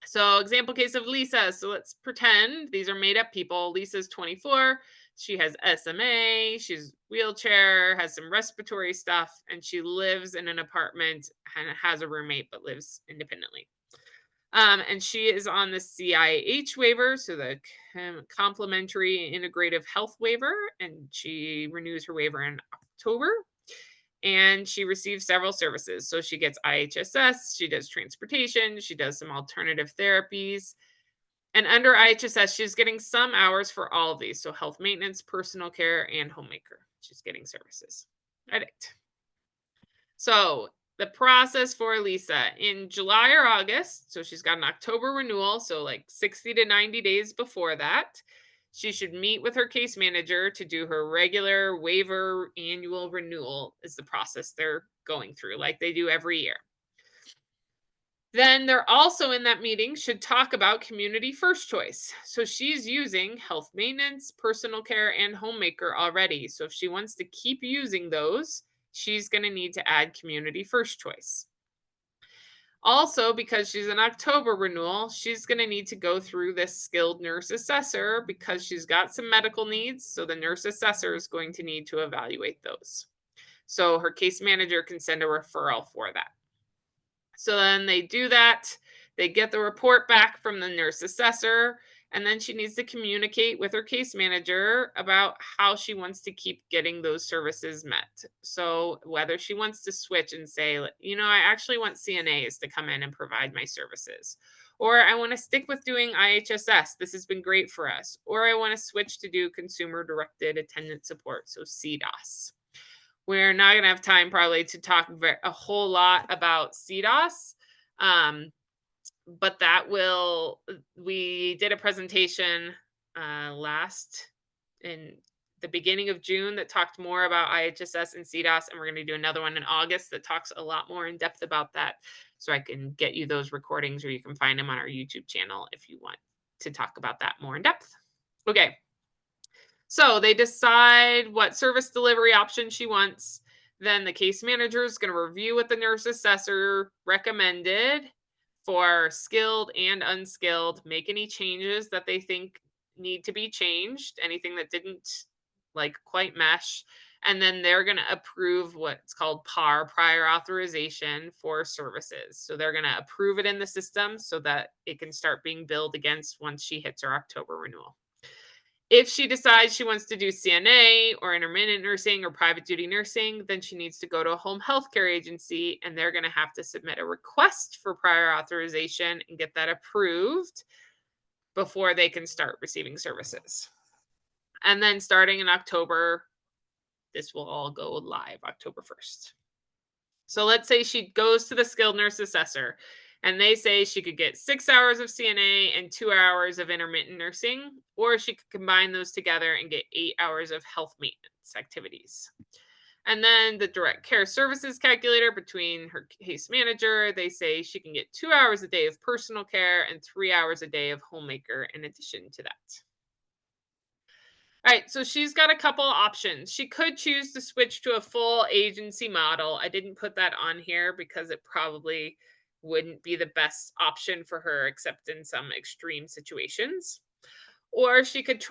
A: So, example case of Lisa. So, let's pretend these are made up people. Lisa's 24. She has SMA. She's wheelchair, has some respiratory stuff, and she lives in an apartment and has a roommate but lives independently. And she is on the CIH waiver, so the Complementary Integrative Health Waiver, and she renews her waiver in October. And she receives several services. So she gets IHSS, she does transportation, she does some alternative therapies. And under IHSS, she's getting some hours for all of these. So health maintenance, personal care, and homemaker. She's getting services. All right. So the process for Lisa in July or August, so she's got an October renewal, so like 60 to 90 days before that, she should meet with her case manager to do her regular waiver annual renewal, is the process they're going through, like they do every year. Then they're also in that meeting should talk about community first choice. So she's using health maintenance, personal care, and homemaker already. So if she wants to keep using those, she's going to need to add community first choice. Also, because she's an October renewal, she's going to need to go through this skilled nurse assessor because she's got some medical needs. So the nurse assessor is going to need to evaluate those. So her case manager can send a referral for that. So then they do that. They get the report back from the nurse assessor, and then she needs to communicate with her case manager about how she wants to keep getting those services met. So whether she wants to switch and say, I actually want CNAs to come in and provide my services. Or I want to stick with doing IHSS. This has been great for us. Or I want to switch to do consumer directed attendant support, so CDOS. We're not going to have time probably to talk a whole lot about CDOS, but we did a presentation last in the beginning of June that talked more about IHSS and CDOS, and we're going to do another one in August that talks a lot more in depth about that. So I can get you those recordings, or you can find them on our YouTube channel if you want to talk about that more in depth. Okay. So they decide what service delivery option she wants. Then the case manager is going to review what the nurse assessor recommended for skilled and unskilled, make any changes that they think need to be changed, anything that didn't quite mesh. And then they're going to approve what's called PAR, prior authorization for services. So they're going to approve it in the system so that it can start being billed against once she hits her October renewal. If she decides she wants to do CNA or intermittent nursing or private duty nursing, then she needs to go to a home health care agency, and they're going to have to submit a request for prior authorization and get that approved before they can start receiving services. And then starting in October, this will all go live October 1st. So let's say she goes to the skilled nurse assessor and they say she could get 6 hours of CNA and 2 hours of intermittent nursing, or she could combine those together and get 8 hours of health maintenance activities. And then the direct care services calculator between her case manager, they say she can get 2 hours a day of personal care and 3 hours a day of homemaker in addition to that. All right, so she's got a couple options. She could choose to switch to a full agency model. I didn't put that on here because it probably wouldn't be the best option for her, except in some extreme situations. Or she could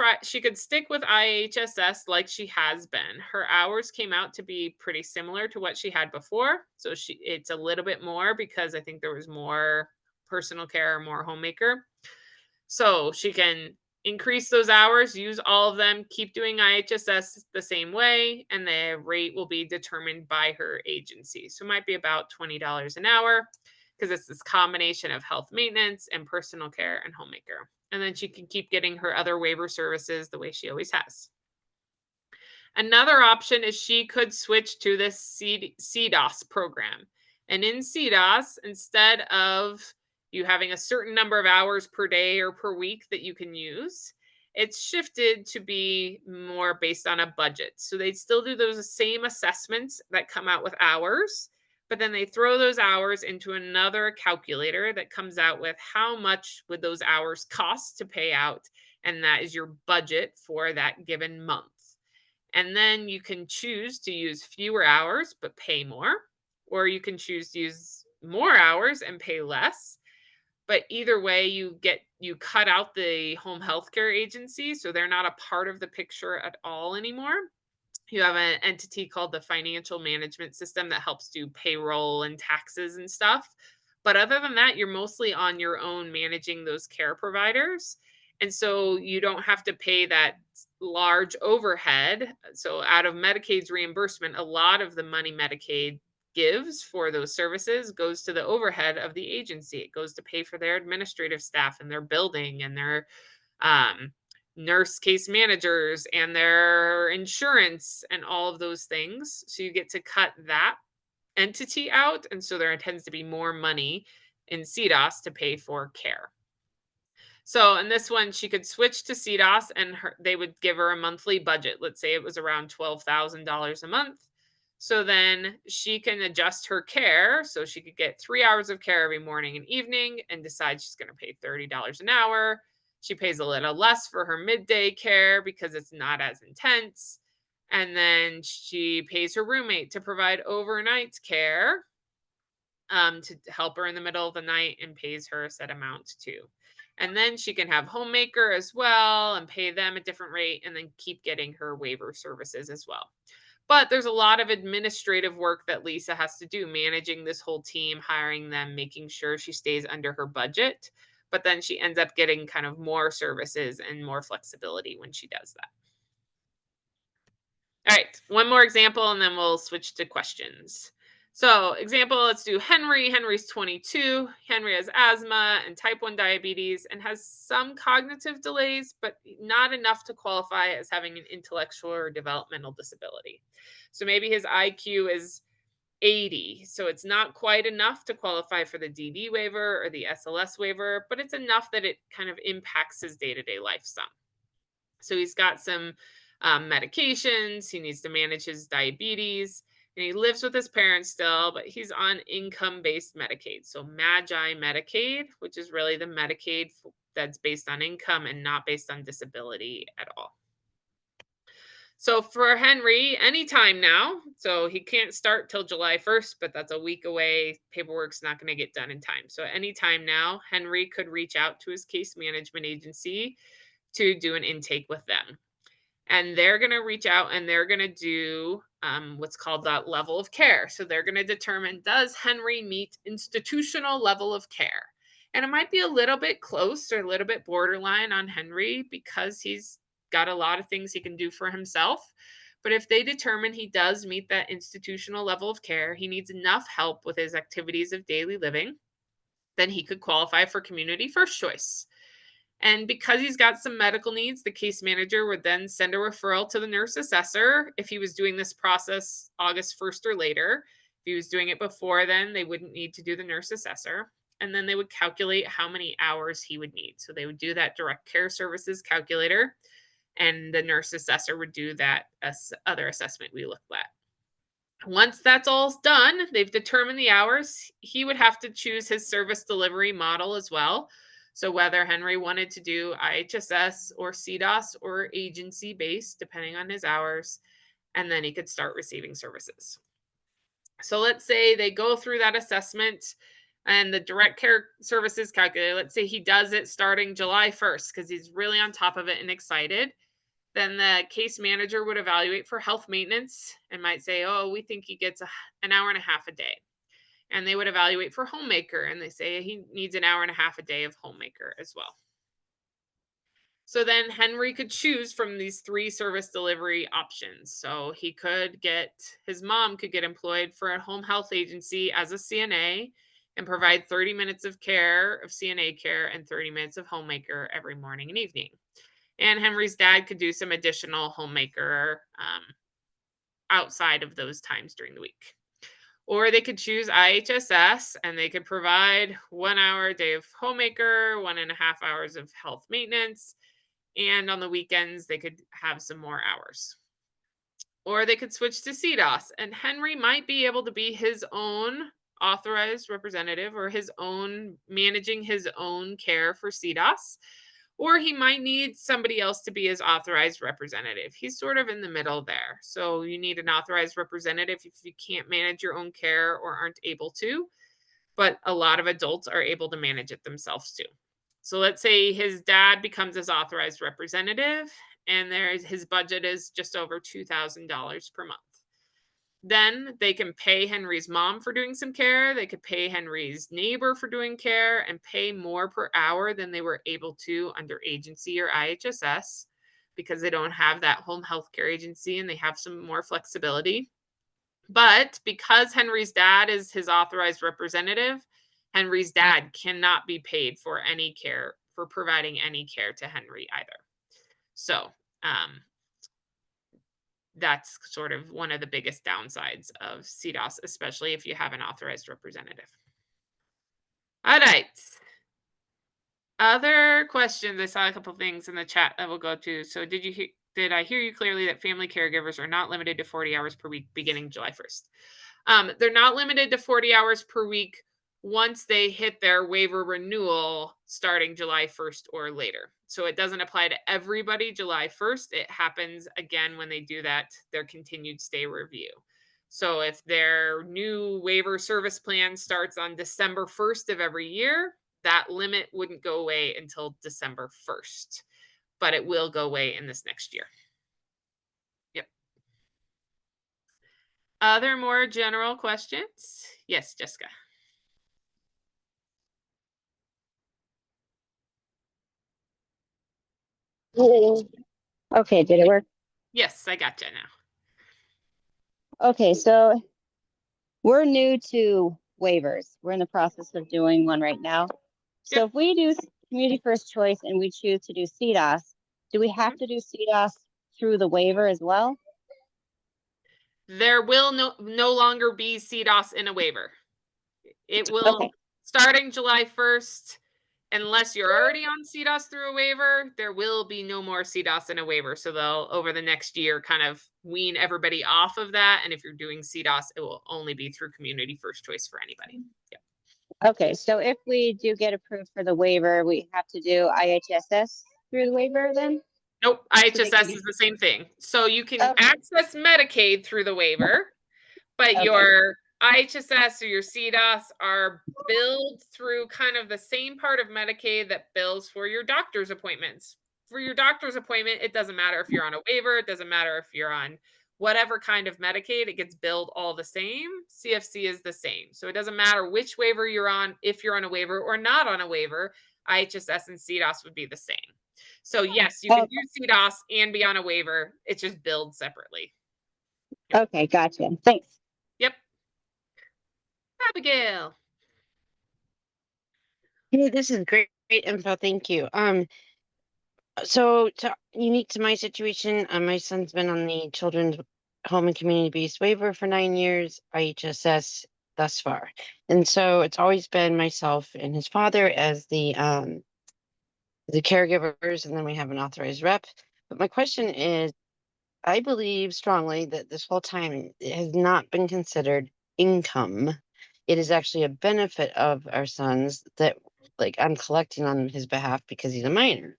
A: stick with IHSS like she has been. Her hours came out to be pretty similar to what she had before. So it's a little bit more because I think there was more personal care, more homemaker. So she can increase those hours, use all of them, keep doing IHSS the same way, and the rate will be determined by her agency. So it might be about $20 an hour because it's this combination of health maintenance and personal care and homemaker. And then she can keep getting her other waiver services the way she always has. Another option is she could switch to this CDOS program. And in CDOS, instead of you having a certain number of hours per day or per week that you can use, it's shifted to be more based on a budget. So they still do those same assessments that come out with hours, but then they throw those hours into another calculator that comes out with how much would those hours cost to pay out, and that is your budget for that given month. And then you can choose to use fewer hours but pay more, or you can choose to use more hours and pay less. But either way, you cut out the home health care agency, so they're not a part of the picture at all anymore. You have an entity called the financial management system that helps do payroll and taxes and stuff. But other than that, you're mostly on your own managing those care providers. And so you don't have to pay that large overhead. So out of Medicaid's reimbursement, a lot of the money Medicaid gives for those services goes to the overhead of the agency. It goes to pay for their administrative staff and their building and their um, nurse case managers and their insurance and all of those things. So you get to cut that entity out. And so there tends to be more money in CDOS to pay for care. So in this one, she could switch to CDOS and they would give her a monthly budget. Let's say it was around $12,000 a month. So then she can adjust her care. So she could get 3 hours of care every morning and evening and decide she's going to pay $30 an hour. She pays a little less for her midday care because it's not as intense. And then she pays her roommate to provide overnight care to help her in the middle of the night and pays her a set amount too. And then she can have homemaker as well and pay them a different rate and then keep getting her waiver services as well. But there's a lot of administrative work that Lisa has to do, managing this whole team, hiring them, making sure she stays under her budget. But then she ends up getting kind of more services and more flexibility when she does that. All right, one more example and then we'll switch to questions. So, example, let's do Henry. Henry's 22. Henry has asthma and type 1 diabetes and has some cognitive delays, but not enough to qualify as having an intellectual or developmental disability. So, maybe his IQ is 80. So, it's not quite enough to qualify for the DD waiver or the SLS waiver, but it's enough that it kind of impacts his day to day life some. So he's got some medications. He needs to manage his diabetes. And he lives with his parents still, but he's on income based Medicaid. So Magi Medicaid, which is really the Medicaid that's based on income and not based on disability at all. So for Henry, anytime now. So he can't start till July 1st, but that's a week away. Paperwork's not going to get done in time. So anytime now, Henry could reach out to his case management agency to do an intake with them. And they're going to reach out and they're going to do what's called that level of care. So they're going to determine, does Henry meet institutional level of care? And it might be a little bit close or a little bit borderline on Henry because he's got a lot of things he can do for himself. But if they determine he does meet that institutional level of care, he needs enough help with his activities of daily living, then he could qualify for community first choice. And because he's got some medical needs, the case manager would then send a referral to the nurse assessor if he was doing this process August 1st or later. If he was doing it before then, they wouldn't need to do the nurse assessor. And then they would calculate how many hours he would need. So they would do that direct care services calculator, and the nurse assessor would do that other assessment we looked at. Once that's all done, they've determined the hours. He would have to choose his service delivery model as well. So whether Henry wanted to do IHSS or CDOS or agency based, depending on his hours, and then he could start receiving services. So let's say they go through that assessment and the direct care services calculated. Let's say he does it starting July 1st because he's really on top of it and excited. Then the case manager would evaluate for health maintenance and might say, oh, we think he gets an hour and a half a day. And they would evaluate for homemaker and they say he needs an hour and a half a day of homemaker as well. So then Henry could choose from these 3 service delivery options. So he could his mom could get employed for a home health agency as a CNA and provide 30 minutes of care, of CNA care, and 30 minutes of homemaker every morning and evening. And Henry's dad could do some additional homemaker outside of those times during the week. Or they could choose IHSS and they could provide 1 hour a day of homemaker, 1.5 hours of health maintenance, and on the weekends, they could have some more hours. Or they could switch to CDOS, and Henry might be able to be his own authorized representative or his own managing his own care for CDOS. Or he might need somebody else to be his authorized representative. He's sort of in the middle there. So you need an authorized representative if you can't manage your own care or aren't able to. But a lot of adults are able to manage it themselves too. So let's say his dad becomes his authorized representative and his budget is just over $2,000 per month. Then they can pay Henry's mom for doing some care. They could pay Henry's neighbor for doing care and pay more per hour than they were able to under agency or IHSS because they don't have that home health care agency and they have some more flexibility. But because Henry's dad is his authorized representative, Henry's dad cannot be paid for any care, for providing any care to Henry either. So that's sort of one of the biggest downsides of CDOS, especially if you have an authorized representative. All right. Other questions? I saw a couple things in the chat that we'll go to. So did I hear you clearly that family caregivers are not limited to 40 hours per week beginning July 1st? They're not limited to 40 hours per week once they hit their waiver renewal starting July 1st or later. So it doesn't apply to everybody July 1st. It happens again when they do their continued stay review. So if their new waiver service plan starts on December 1st of every year, that limit wouldn't go away until December 1st, but it will go away in this next year. Yep. Other more general questions? Yes, Jessica.
C: Okay, did it work?
A: Yes, I gotcha now.
C: Okay, so we're new to waivers. We're in the process of doing one right now. So
A: Yep.
C: if we do community first choice and we choose to do CDOS, do we have to do CDOS through the waiver as well?
A: There will no longer be CDOS in a waiver. It will,
C: Okay.
A: starting July 1st, unless you're already on CDOS through a waiver, there will be no more CDOS in a waiver. So they'll, over the next year, kind of wean everybody off of that. And if you're doing CDOS, it will only be through community first choice for anybody. Yep.
C: Okay, so if we do get approved for the waiver, we have to do IHSS through the waiver then?
A: Nope,
C: So they
A: IHSS
C: can
A: is the same thing. So you can
C: Okay.
A: access Medicaid through the waiver, but
C: Okay.
A: your IHSS or your CDOS are billed through kind of the same part of Medicaid that bills for your doctor's appointments. For your doctor's appointment, it doesn't matter if you're on a waiver, it doesn't matter if you're on whatever kind of Medicaid, it gets billed all the same. CFC is the same. So it doesn't matter which waiver you're on, if you're on a waiver or not on a waiver, IHSS and CDOS would be the same. So yes, you can do CDOS and be on a waiver. It's just billed separately.
C: Okay, gotcha. Thanks.
A: Yep. Abigail.
D: Hey, this is great info. Thank you. So unique to my situation, my son's been on the Children's Home and Community-Based Waiver for 9 years, IHSS thus far. And so it's always been myself and his father as the caregivers, and then we have an authorized rep. But my question is, I believe strongly that this whole time it has not been considered income. It is actually a benefit of our sons that like I'm collecting on his behalf because he's a minor.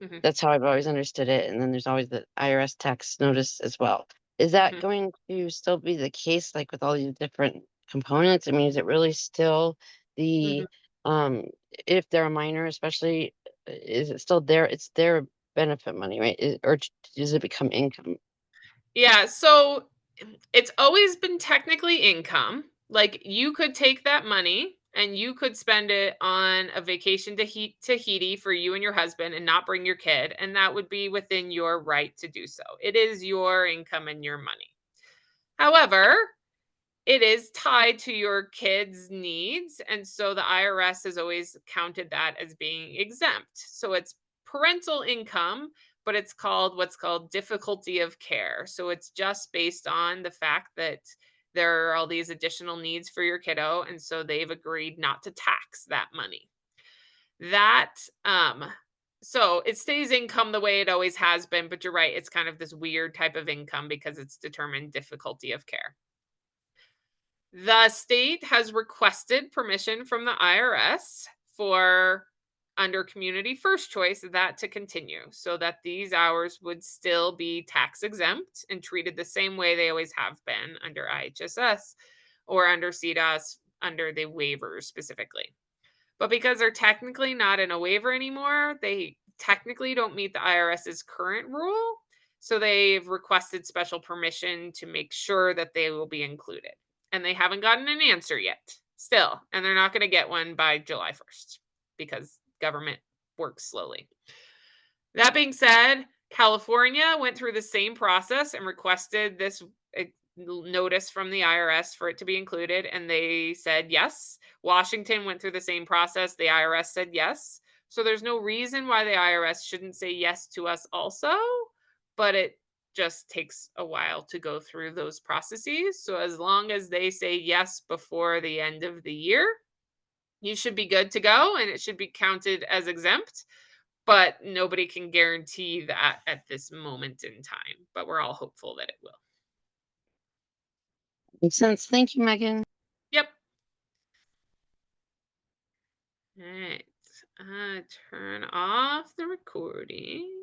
A: Mhm,
D: That's how I've always understood it. And then there's always the IRS tax notice as well. Is that
A: mhm,
D: going to still be the case, like with all these different components? I mean, is it really still
A: mhm.
D: the if they're a minor, especially, is it still their it's their benefit money, right? Does it become income?
A: Yeah, so it's always been technically income. Like you could take that money and you could spend it on a vacation to Tahiti for you and your husband and not bring your kid, and that would be within your right to do so. It is your income and your money. However, it is tied to your kids' needs, and so the IRS has always counted that as being exempt. So it's parental income, but it's called what's called difficulty of care. So it's just based on the fact that there are all these additional needs for your kiddo, and so they've agreed not to tax that money. That so it stays income the way it always has been, but you're right, it's kind of this weird type of income because it's determined difficulty of care. The state has requested permission from the IRS for under community first choice that to continue so that these hours would still be tax exempt and treated the same way they always have been under IHSS or under CDAS under the waivers specifically. But because they're technically not in a waiver anymore, they technically don't meet the IRS's current rule. So they've requested special permission to make sure that they will be included. And they haven't gotten an answer yet, still. And they're not going to get one by July 1st because government works slowly. That being said, California went through the same process and requested this notice from the IRS for it to be included, and they said yes. Washington went through the same process. The IRS said yes. So there's no reason why the IRS shouldn't say yes to us also, but it just takes a while to go through those processes. So as long as they say yes before the end of the year, you should be good to go and it should be counted as exempt, but nobody can guarantee that at this moment in time, but we're all hopeful that it will.
D: Makes sense. Thank you, Megan.
A: Yep. All right. Turn off the recording.